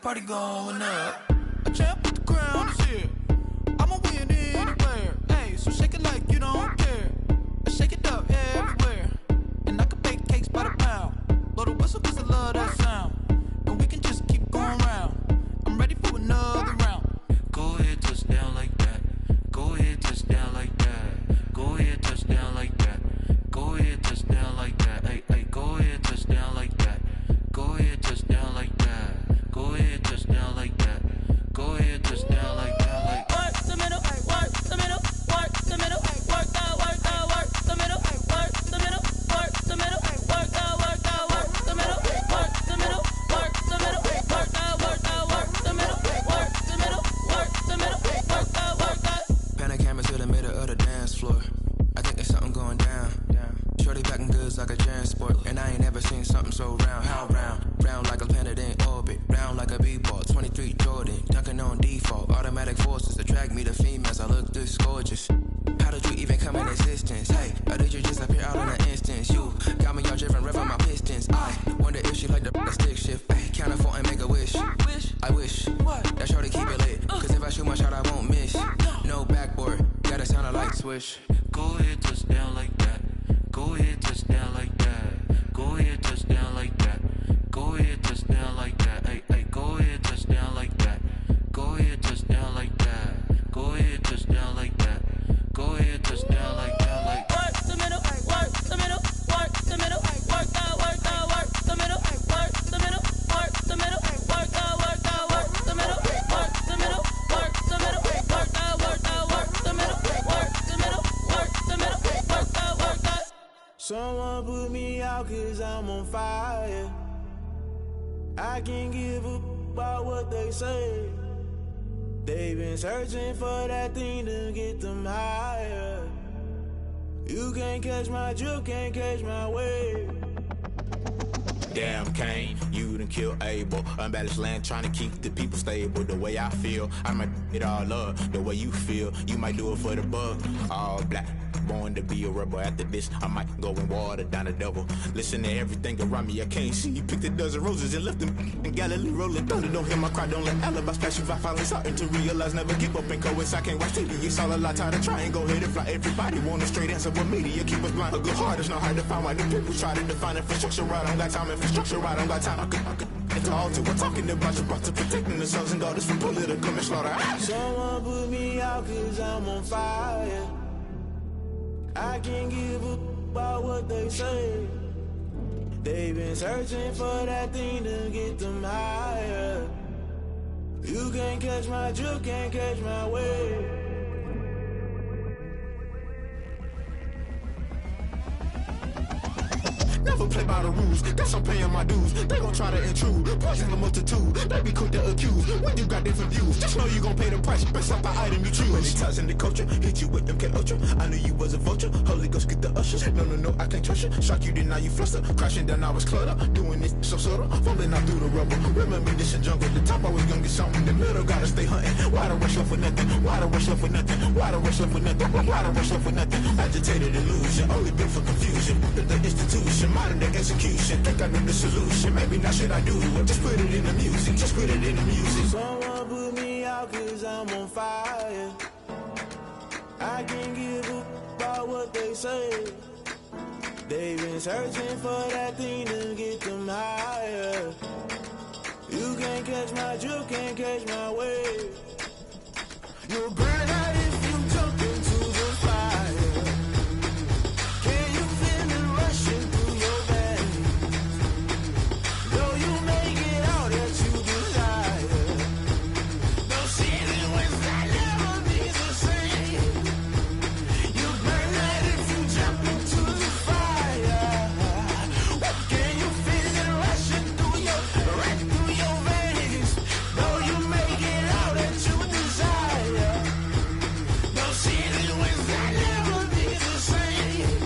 Party going up. A champ with the crown is here. I'ma win anywhere. Hey, so shake it like you don't care. I shake it up everywhere. And I can bake cakes by the pound. Blow the whistle 'cause I love that sound. And we can just keep going round. I'm ready for another round. Go ahead. fucking on default. Automatic forces attract me to females. I look this gorgeous. How did you even come in existence? Hey, or did you just appear out in an instance? You got me all driven, revving my pistons. I wonder if she like the stick shift. Hey, count it 4 and make a wish. I wish that shorty keep it lit. Cause if I shoot my shot, I won't miss. No backboard, gotta sound a light switch. Go ahead, touch down like that. Go ahead, touch down like that. Go ahead, touch down like that. Go ahead, touch down like that. Hey, hey, go ahead, touch down like that. Go ahead, touch down like that. Go ahead, touch down like that. Go ahead, touch down like that. Like work the middle, work the middle, work the middle, work that, work that, work the middle, work the middle, work the middle, work that, work that, work the middle, work the middle, work the middle, work that, work that, work the middle, work the middle, work the middle, work that, work that. Someone put me out 'cause I'm on fire. I can't give up about what they say. They've been searching for that thing to get them higher. You can't catch my drift, can't catch my wave. Damn, Kane, you done killed Abel. Unbalanced land, trying to keep the people stable. The way I feel, I might it all up. The way you feel, you might do it for the buck. All black, born to be a rebel. After this, I might go and water down the devil. Listen to everything around me, I can't see. Picked a dozen roses and left them in Galilee rolling thunder. Don't hear my cry, don't let alibis pass you by. Finally starting to realize, never give up and coincide. Can't watch TV, it's all a lot. Tired of trying, go ahead and fly. Everybody want a straight answer, but media keep us blind. A good heart is not hard to find. Why the people try to define infrastructure right? I don't got time, infrastructure right, I don't got time. I could into altar. We're talking about you, brought to protecting the sons and daughters from political manslaughter. Someone put me out 'cause I'm on fire. I can't give up about what they say. They've been searching for that thing to get them higher. You can't catch my drift, can't catch my wave. Never play by the rules, guess I'm paying my dues. They gon' try to intrude, poison the multitude. They be quick to accuse when you got different views. Just know you gon' pay the price, based off the item you choose. Many times in the culture, hit you with them K Ultra. I knew you was a vulture, Holy Ghost get the ushers. No, I can't trust you. Shock you, then now you fluster. Crashing down, I was cluttered. Doing this so subtle, falling out through the rubble. Remember this in jungle, the top I was gonna get something. The middle gotta stay hunting. Why the rush left for nothing? Why the rush left for nothing? Why the rush left for nothing? Why the rush left for nothing? Agitated illusion, only built for confusion. The institution, modern day execution. Think I know the solution. Maybe now should I do it? Just put it in the music. Just put it in the music. Someone put me out 'cause I'm on fire. I can't give up about what they say. They've been searching for that thing to get them higher. You can't catch my drift, can't catch my wave. You'll burn out if you jump into the fire. Can you feel it rushing through your veins? Though you make it all that you desire. No season when that never be the same. You burn out if you jump into the fire. Can you feel it rushing through your veins? Though you make it all that you desire. No season when that never be the same.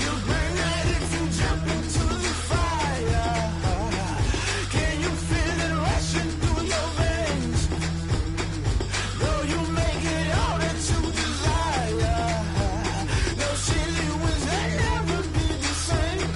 You burn out if you jump into the fire. Can you feel it rushing through your veins? Though you make it all that you desire. No silly winds that never be the same.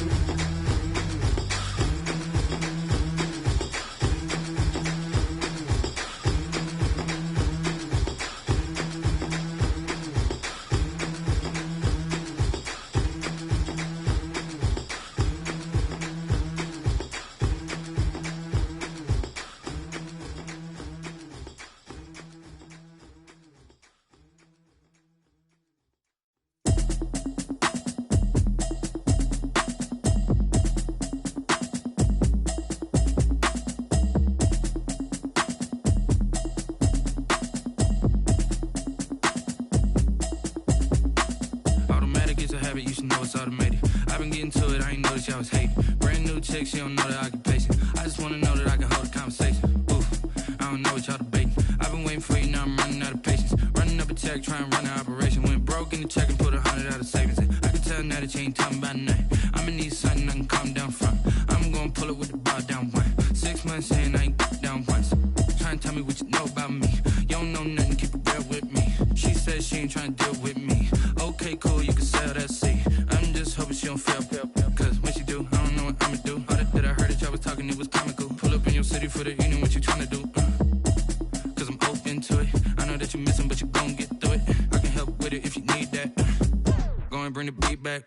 Automatic is a habit, you should know it's automated. I've been getting to it, I ain't noticed y'all was hating. Brand new chick, she don't know the occupation. I just wanna know that I can hold a conversation. Oof, I don't know what y'all debating. I've been waiting for you, now I'm running out of patience. Running up a check, trying to run an operation. Went broke in the check and put 100 out of savings in. I can tell now that you ain't talking about nothing. I'ma need something I can calm down from. I'm gonna pull it with the bar down one. 6 months in, I ain't down once. Trying to tell me what you city for the evening, what you tryna do? Cause I'm open to it. I know that you're missing, but you gon' get through it. I can help with it if you need that. Go and bring the beat back.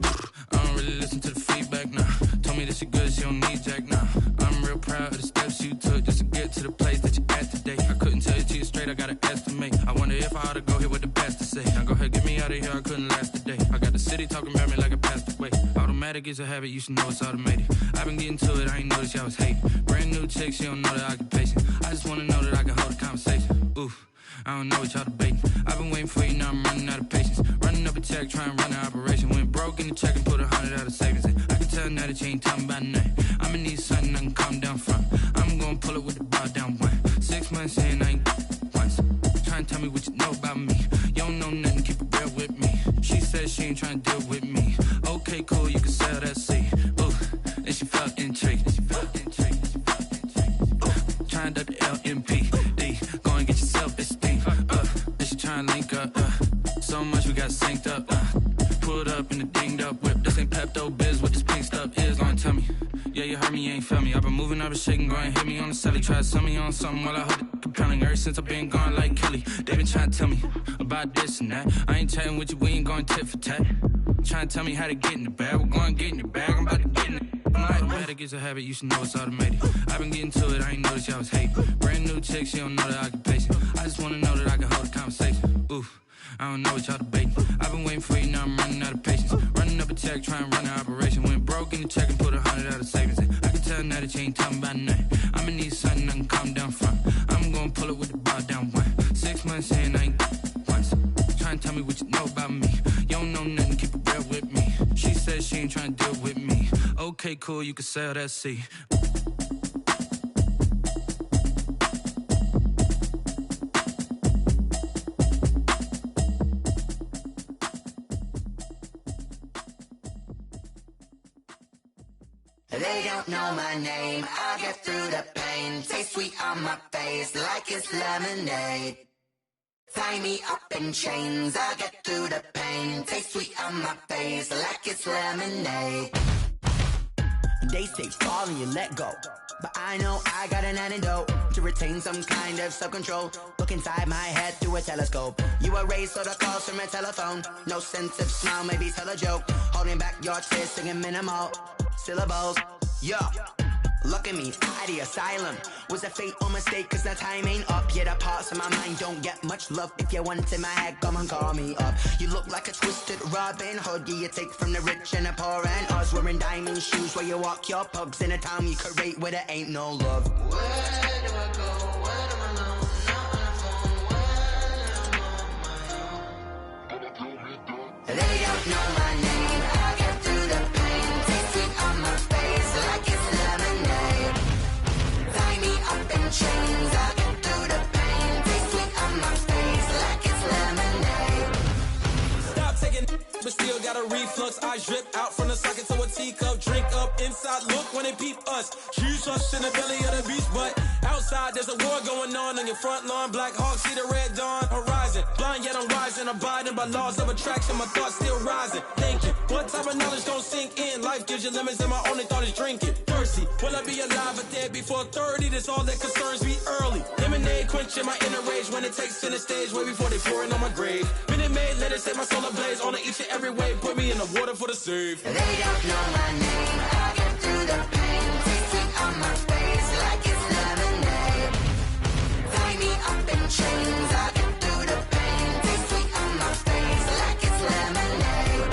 I don't really listen to the feedback, nah. Told me that she good, she don't need Jack, nah. I'm real proud of the steps you took just to get to the place that you're at today. I couldn't tell you to you straight, I gotta estimate. I wonder if I ought to go here with the pastor say. Now go ahead, get me out of here, I couldn't last a day. I got the city talking about me like I passed away. Automatic is a habit, you should know it's automated. I've been getting to it, I ain't noticed y'all was hating. Brand new chick, she don't know the occupation. I just wanna know that I can hold a conversation. Oof, I don't know what y'all debating. I've been waiting for you, now I'm running out of patience. Running up a check, trying to run an operation. Went broke in the check and put 100 out of savings in. I can tell now that you ain't talking about nothing. I'ma need something I can calm down from. I'm gonna pull it with the bar down one. 6 months in, I ain't once. Trying to tell me what you know about me. You don't know nothing, keep it real with me. She said she ain't trying to deal with me. Okay, cool, you can sell that seed. Ooh, and she felt intrigued. Trying to the LMPD. Go and get your self-esteem. And she trying to link up. So much we got synced up. Pulled up in the dinged up whip. This ain't Pepto-Biz, what this pink stuff is. Gonna tell me. Yeah, you heard me, you ain't felt me. I've been moving, I've been shaking, go and hit me on the celly. Try to sell me on something while I hold it compelling. Ever since I've been gone like Kelly. They been trying to tell me about this and that. I ain't chatting with you, we ain't going tit for tat. Trying to tell me how to get in the bag. We're going to get in the bag, I'm about to get in it. Automatic is a habit, you should know it's automated. I've been getting to it, I ain't noticed y'all was hating. Brand new chick, she don't know the occupation. I just wanna know that I can hold a conversation. Oof, I don't know what y'all debating. I've been waiting for you, now I'm running out of patience. Running up a check, trying to run an operation. Went broke in the check and put 100 out of savings in. I can tell now that you ain't talking about nothing. I'ma need something I can calm down from. I'm gonna pull it with the bar down one. 6 months in, I ain't once. Trying to tell me what you know about me. You don't know nothing, keep it real with me. She said she ain't trying to deal with me. Okay, cool, you can sell that seed. They don't know my name, I get through the pain. Taste sweet on my face like it's lemonade. Tie me up in chains, I get through the pain. Taste sweet on my face like it's lemonade. They say fall and you let go, but I know I got an antidote to retain some kind of self-control. Look inside my head through a telescope. You erase all the calls from a telephone. No sense of smile, maybe tell a joke. Holding back your tears, singing minimal syllables. Yeah, look at me, at the asylum. Was a fate or mistake, cause the time ain't up. Yet the parts of my mind don't get much love. If you want in my head, come and call me up. You look like a twisted Robin Hood. Yeah, you take from the rich and the poor and us. Wearing diamond shoes where you walk your pugs in a town you create where there ain't no love. Where do I go? Where am I alone? Not on the phone. Where am I on my own? They don't know my name. I get through the pain. Taste sweet on my face like it's lemonade. Tie me up in chains. I get through the pain. Taste sweet on my face like it's lemonade. Stop taking, but still got a reflux. I drip out from the socket to a teacup. Drink up inside, look when they peep us. Choose us in the belly of the beach, but outside there's a war going on your front lawn. Black Hawk, see the red dawn horizon. Blind yet I'm rising, abiding by laws of attraction. My thoughts still rising, thinking what type of knowledge don't sink in. Life gives you limits and my only thought is drinking. Thirsty, will I be alive or dead before 30? That's all that concerns me early. Lemonade quenching my inner rage when it takes center stage way before they pour it on my grave. Minute Maid, let it set my soul ablaze on each and every way. Put me in the water for the save. They don't know my name. I get through the pain. Taste sweet on my face like it's lemonade. Tie me up in chains. I get through the pain. Taste sweet on my face like it's lemonade.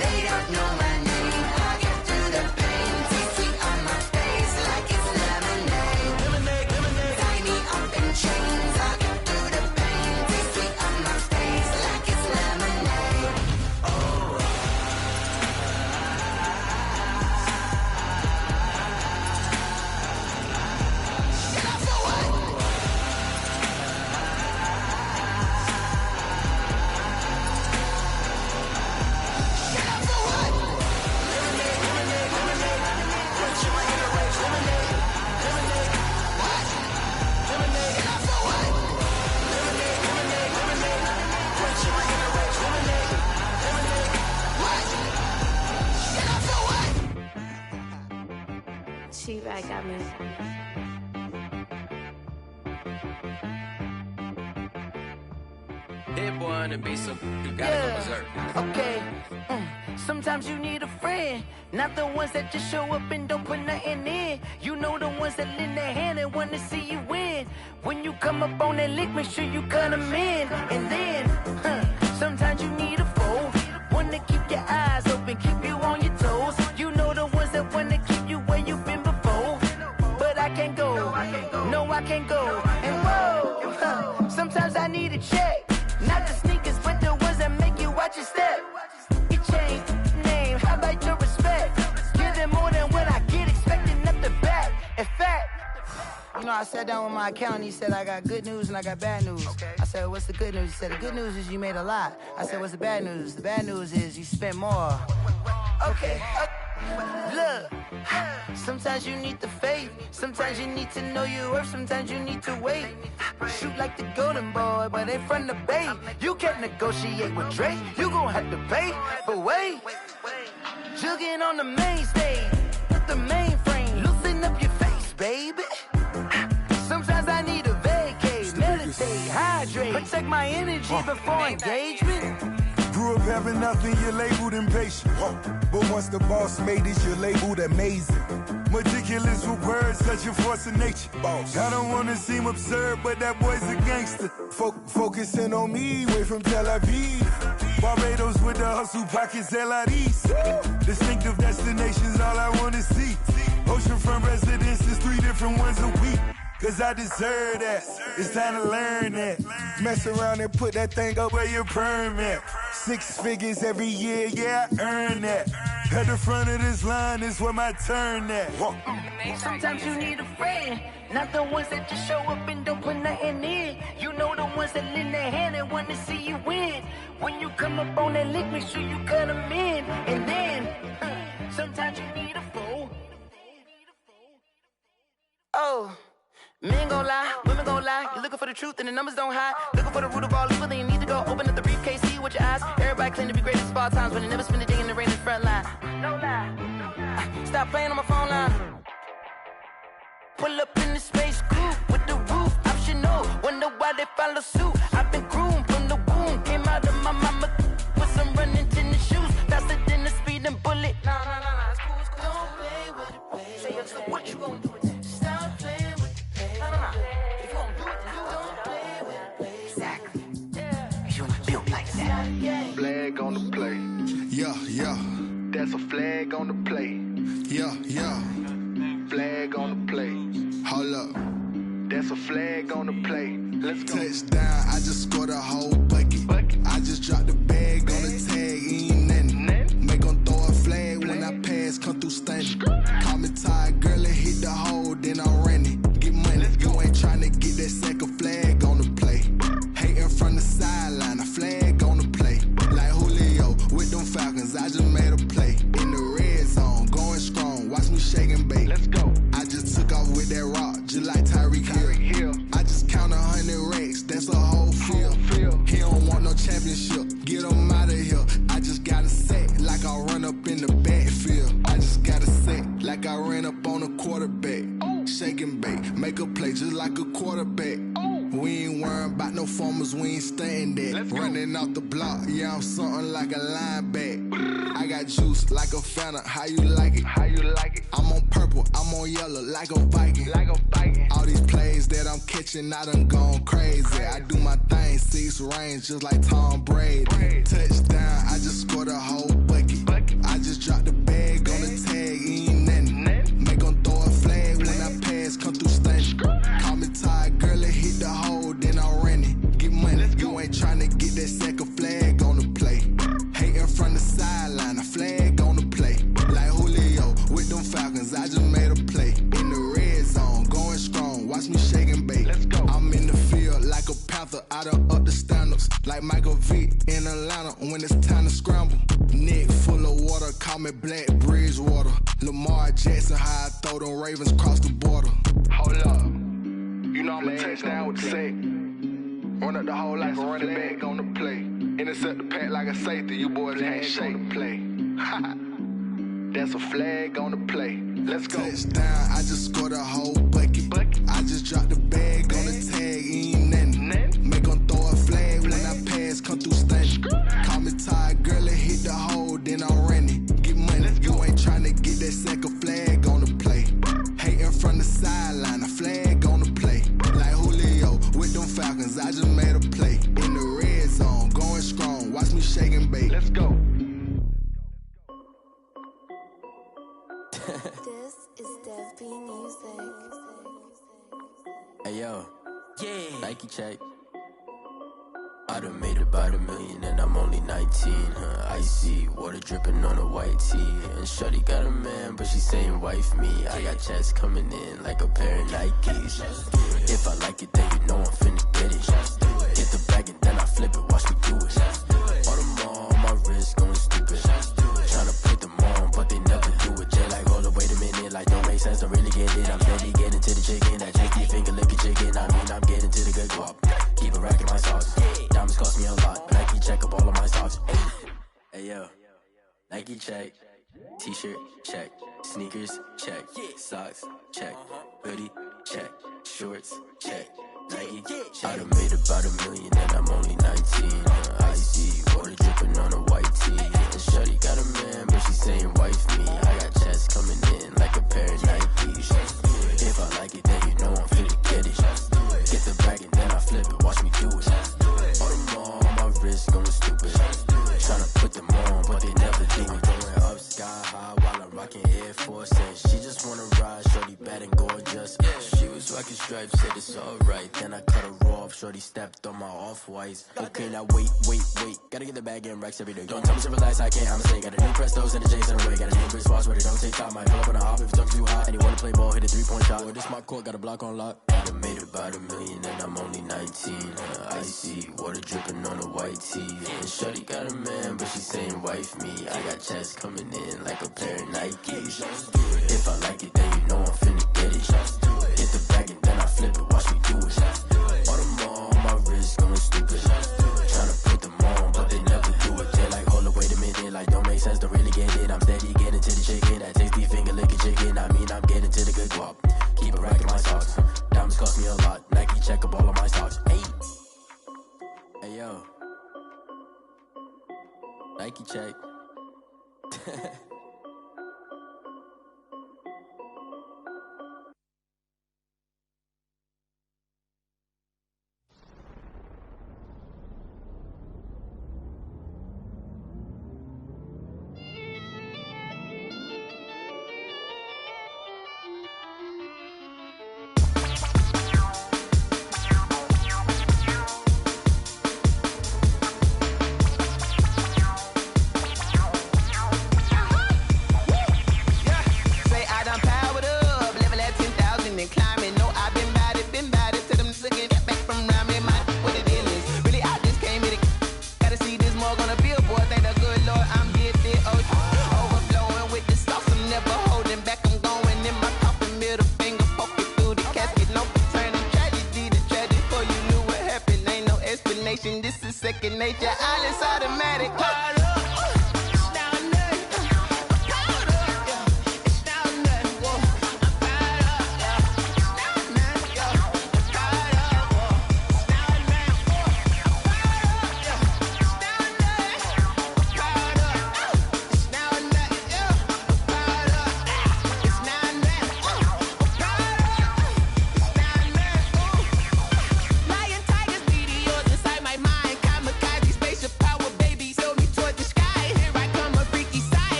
They don't know my name. I get through the pain. Taste sweet on my face like it's lemonade. Lemonade, lemonade. Tie me up in chains. I get through the pain. Taste sweet on my face like it's lemonade. Hit boy on the beat, so you gotta go berserk. Okay. Sometimes you need a friend, not the ones that just show up and don't put nothing in. You know the ones that lend their hand and want to see you win. When you come up on that lick, make sure you cut them in. And then, sometimes you need a foe, one to keep your eyes open, keep you on your toes. You know the ones that want to keep you where you've been before. But I can't go, no I can't go. And whoa, sometimes I need a check, not the sneakers, but the ones that make you watch your step. Change name, how about your respect? Give them more than what I get, expecting up the back. In fact, you know, I sat down with my accountant, he said, I got good news and I got bad news. Okay. I said, what's the good news? He said, the good news is you made a lot. I said, what's the bad news? The bad news is you spent more. Okay. Look, sometimes you need the faith, sometimes you need to know your worth, sometimes you need to wait. Shoot like the golden boy, but ain't from the bay. You can't negotiate with Drake, you gon' have to pay. But wait, jugging on the main stage with the mainframe, loosen up your face, baby. Sometimes I need a vacate, meditate, hydrate, protect my energy before engagement. Grew up having nothing, you're labeled impatient. But once the boss made it, you're labeled amazing. Meticulous with words, such a force of nature. Boss. I don't wanna seem absurd, but that boy's a gangster. Focusing on me, way from Tel Aviv. Barbados with the hustle pockets, LIDs. Distinctive destinations, all I wanna see. Oceanfront residences, 3 different ones a week. Cause I deserve that, it's time to learn that. Mess around and put that thing up where your permit. 6 figures every year, yeah, I earn that. At the front of this line is where my turn at. Sometimes you need a friend, not the ones that just show up and don't put nothing in. You know the ones that lend their hand and want to see you win. When you come up on that lick, make sure you cut them in. And then, sometimes you need a foe. Oh. Men gon' lie, women gon' lie. You're looking for the truth and the numbers don't hide. Looking for the root of all evil, then you need to go open up the briefcase, see with your eyes. Everybody claim to be great at all times, but they never spend a day in the rain in the front line. No lie. Stop playing on my phone line. Pull up in the space coupe with the roof optional. Wonder why they follow suit. I've been groomed from the womb. Came out of my mama with some running tennis shoes. Faster than the speeding bullet. Nah, it's cool, it's cool. Don't play with it, baby. Say so what you gon' do? Stop playing. If you gon' do it, then don't play with it, play. Exactly. Yeah. You built like that. Flag on the play. Yeah. That's a flag on the play. Yeah. Flag on the play. Hold up. That's a flag on the play. Let's go. Touchdown, I just scored a whole bucket. I just dropped the bag on the tag, ain't nothing. Make them throw a flag when I pass, come through stunning. Call me tired, girl, and hit the hole, then I'm running. Get money, you ain't tryna get that second flag on the play. Hating from the sideline, a flag on the play. Like Julio with them Falcons, I just made a play. In the red zone, going strong, watch me shake and bake. Let's go. I just took off with that rock, just like Tyreek Hill. I just count 100 racks, that's a whole field. He don't want no championship, get him out of here. I just gotta say, like I run up in the backfield. I just gotta say, like I ran up on a quarterback. Shake and bake, make a play just like a quarterback. We ain't worrying about no formers, we ain't staying there. Running off the block, yeah, I'm something like a lineback. I got juice like a Fanta, how you like it? I'm on purple, I'm on yellow, like a Viking. All these plays that I'm catching, I done gone crazy. I do my thing, 6 range, just like Tom Brady. Touchdown, I just scored a whole bucket. I just dropped the bag on the tag, ain't nothing. Make them throw a flag when I pass, come through stunning. Call me tired, girl, and hit the hole, then I'm running. Get money, you ain't tryna get that second flag on the play. Hating from the sideline, a flag on the play. Like Julio with them Falcons, I just made a play. In the red zone, going strong, watch me shake and bake. I'm in the field like a panther, I done up the standards. Like Michael Vick in Atlanta when it's time to scramble. Neck full of water, call me Black Bridgewater. Lamar Jackson, how I throw them Ravens cross the border. Hold up. You know I'm a touchdown with the sack. Run up the whole like a running back on the play. Intercept the pack like a safety, you boys can't shake the play. That's a flag on the play. Let's go. Touchdown, I just scored a whole bucket. I just dropped the bag on the tag, ain't nothing. Make them throw a flag when I pass, Hey yo, yeah. Nike check. I done made about $1 million and I'm only 19. Icy water dripping on a white tee. And shorty got a man, but she saying wife me. I got checks coming in like a pair of Nikes. If I like it, then you know I'm finna get it. Get the bag and then I flip it, watch me do it. All them on my wrist going stupid. Tryna put them on, but they never do it. Jay like, hold up, wait a minute, like don't make sense, don't really get it. I'm steady getting to the chicken, that tasty finger licking chicken. I mean, I'm getting to the good guap. Keep a rack in my socks. Diamonds cost me a lot, but Nike check up all of my socks. Hey yo, Nike check. T-shirt check. Sneakers check. Socks check. Hoodie check. Shorts check. Nike I done made about $1 million and I'm only 19. Icy water dripping on a white tee. And shorty got a man, but she saying wife me. I got checks coming in like a pair of Nikes. If I like it, then you know I'm finna get it. Get the bag and then I flip it, watch me do it. All them on my wrist going stupid. Tryna put them on, but they never do it. Going up sky high while I'm rocking Air Force. And she just wanna ride, shorty bad and gorgeous. She was rocking stripes, said it's alright. Then I cut her off, shorty stepped on my off-whites. Okay, now wait. Gotta get the bag and racks every day. Don't tell me to relax, I can't, I'ma say. Got a new Prestos and the J's in the way. Got a new Chris Boss, but it don't take time. Might pull up on a hop if it's too hot. And you wanna play ball, hit a 3-point shot. Or this my court, got a block on lock. I done made about $1 million and I'm only 19. Icy water dripping on a white tee. And shorty got a man, but she saying wife me. I got checks coming in like a pair of Nikes. If I like it, then you know I'm finna get it. Get the bag and then I flip it, watch me do it. All them on my wrist going stupid. Tryna put them on, but they never do it. They like, hold up, wait a minute, like don't make sense, don't really get it. I'm steady getting to the chicken, that tasty finger licking chicken. I mean, I'm getting to the good guap. Keep a rack in my socks. Diamonds cost me a lot. Nike check up all of my stocks. Hey yo, Nike check. This is second nature, all is automatic.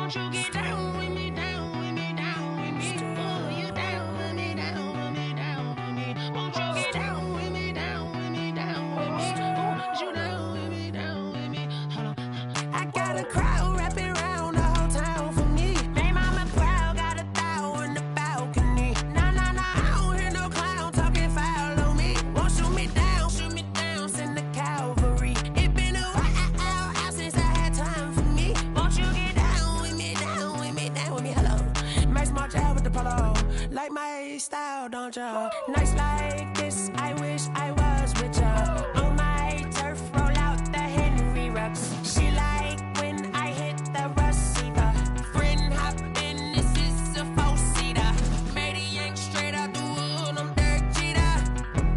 Won't you get down with me, down with me, down with me? Oh, you down with me, down with me, down with me. Won't you get down with me, down with me, down with me? Oh, you down with me, down with me? Hold on. I got a crowd wrapping around the whole town for me. They mama proud, got a thou in the balcony. Nah, nah, nah, I don't hear no clown talking foul on me. Won't shoot me down, send the cavalry. It been a while since I had time for me. Won't you get down with me, down with me, down with me? Hello. Max March out with the polo. Like my style, don't ya? Nights like this, I wish I was with ya. On my turf, roll out the Henry Rux. She like when I hit the receiver. Friend hop in, this is a four-seater. Made a yank straight out the wood, I'm Derek Jeter.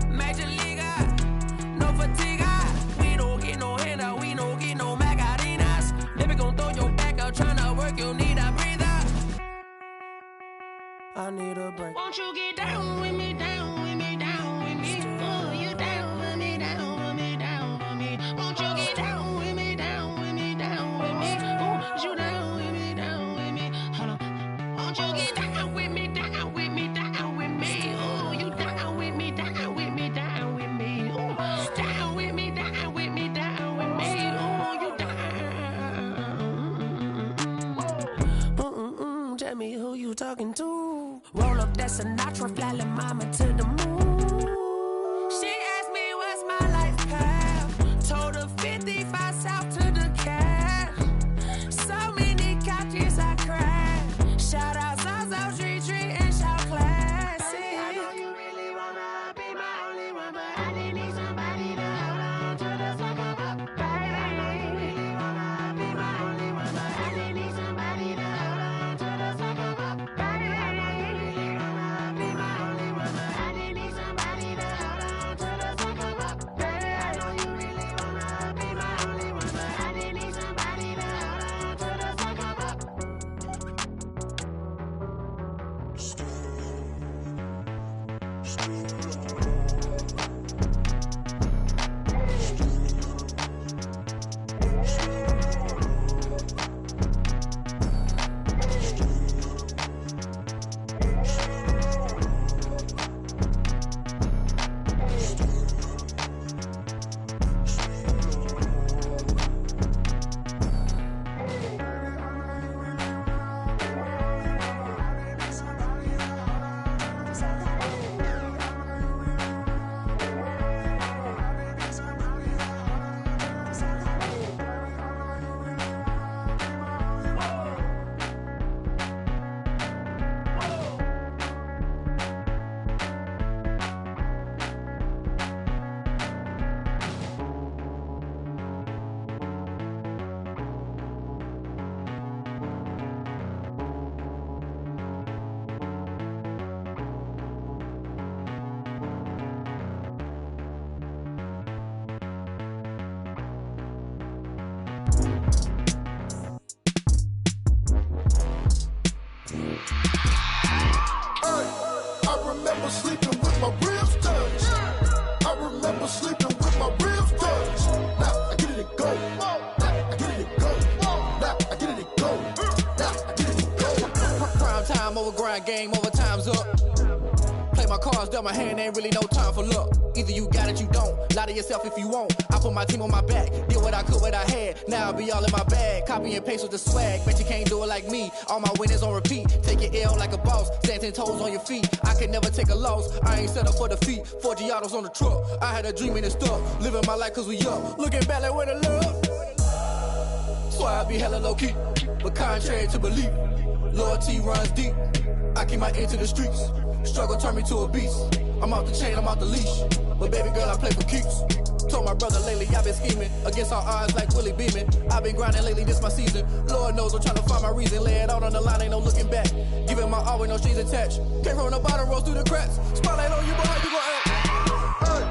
Major leaguer, no fatigue. We don't get no handout, we don't get no Macarinas. Baby gon' throw your back out, tryna work, you need a breather. I need a break. Won't you get down with me, down with me, down with me? Oh, you down with me, down with me, down with me? Won't you get down with me, down with me, down with me? Oh, you down with me, down with me? Hold on. Won't you get down with me, down with me, down with me? Oh, you down with me, down with me, down with me? Oh, down with me, down with me, down with me? Oh, you down. Tell me who you talking to. Roll up that Sinatra, fly la mama to the moon. She asked me what's my life path. Told her 55 south to the cash. So many couches I crashed. Shout out Zazo, Tree, and shout classy. I know you really wanna be my only one, but I didn't need somebody to hold on to the sucker up. Baby, I know you really wanna be my only one, but I didn't need somebody to hold on to the sucker up. Baby, I know you really wanna be my only one, but I didn't need somebody to hold on to the sucker up. Baby, I know you really wanna be my only one, but I didn't need somebody to hold on to the sucker up. I remember sleeping with my ribs touched. I remember sleeping with my ribs touched. Now I get it and go. Now I get it and go. Now I get it and go. Now I get it and go. Prime time over grind game, over time's up. Play my cards, dealt my hand, ain't really no time for luck. Either you got it, you don't. Lie to yourself if you won't. I put my team on my back, did what I could, what I had. Now I'll be all in my bag. Copy and paste with the swag. Bet you can't do it like me. All my winners on repeat. Take your L like a boss. Stand 10 toes on your feet. I can never take a loss. I ain't set up for defeat. 4 Giottos on the truck. I had a dream and it's stuck. Living my life cause we up. Looking back like where the love. Swear I be hella low key. But contrary to belief, loyalty runs deep. I keep my ear to the streets. Struggle turned me to a beast. I'm off the chain, I'm off the leash. But baby girl, I play for keeps. Told my brother lately, I've been scheming. Against all odds like Willie Beeman. I've been grinding lately, this my season. Lord knows I'm trying to find my reason. Lay it out on the line, ain't no looking back. Giving my all with no strings attached. Came from the bottom, rose through the cracks. Spotlight on you, boy, how you gon' act? Hey,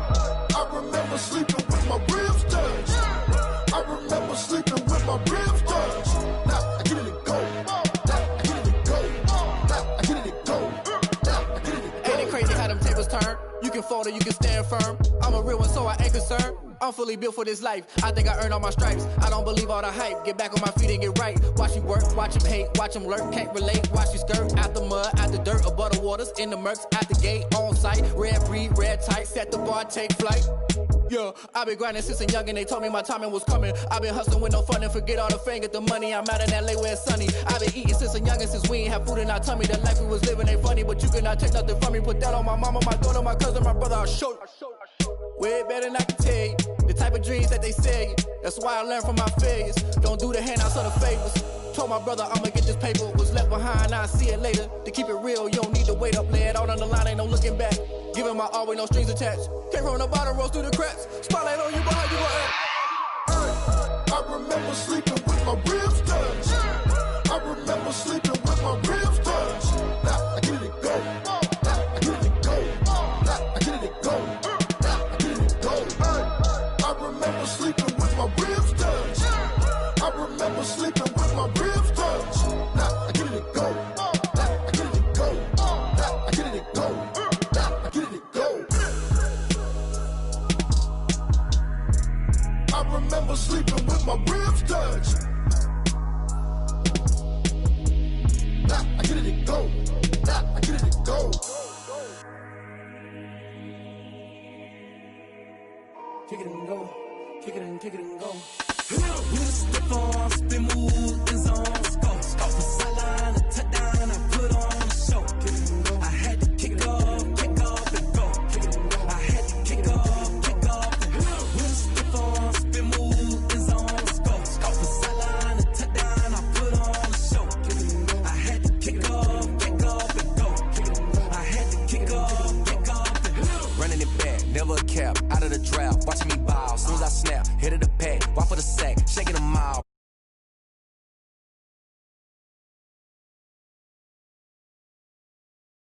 I remember sleeping with my ribs touched. I remember sleeping with my ribs touched. Now I get it and go. Now I get it and go. Now I get it and go. Now I get it and go. Ain't it crazy how them tables turn? You can fold or you can stand firm. I'm a real one, so I ain't concerned. I'm fully built for this life. I think I earned all my stripes. I don't believe all the hype. Get back on my feet and get right. Watch me work Watch him hate, watch him lurk, can't relate. Watch you skirt out the mud, out the dirt, above the waters, in the murks, out the gate, on site. Red breed, red tight, set the bar, take flight. Yeah, I been grinding since a youngin', they told me my timing was coming. I been hustling with no fun and forget all the fame, get the money. I'm out in LA where it's sunny. I been eating since a youngin', since we ain't have food in our tummy. The life we was living ain't funny, but you cannot take nothing from me. Put that on my mama, my daughter, my cousin, my brother, I'll show you. Way better than I can tell you. The type of dreams that they sell you. That's why I learned from my failures. Don't do the handouts or the favors. Told my brother I'ma get this paper. Was left behind, I'll see it later. To keep it real, you don't need to wait up. Lay it out on the line, ain't no looking back. Giving my all with no strings attached. Came from the bottom, rose through the cracks. Spotlight on you, but how you gon' act? I remember sleeping with my ribs touched. I remember sleeping with my ribs touched. Now I get it go. Now I get it go. Now I get it go. Now I get it go. I remember sleeping with my ribs touched. I remember sleeping with my ribs touched. Now I get it go. Now I get it go. Now I get it go. Now I get it go. I remember sleeping with my ribs touched. Now I get it go. Now I get it go. Kick it and go. Kick it and go. With a step on, spin move, is on, go. Off the sideline, a touchdown, I put on a show. I had to kick off and go. I had to kick off and go. With a step on, spin move, is on, go. Off the sideline, a touchdown, I put on a show. I had to kick off and go. I had to kick off and go. Running it back, never a cap, out of the draft, watching me bow. Soon as I snap, hit of the pack, walk for the sack.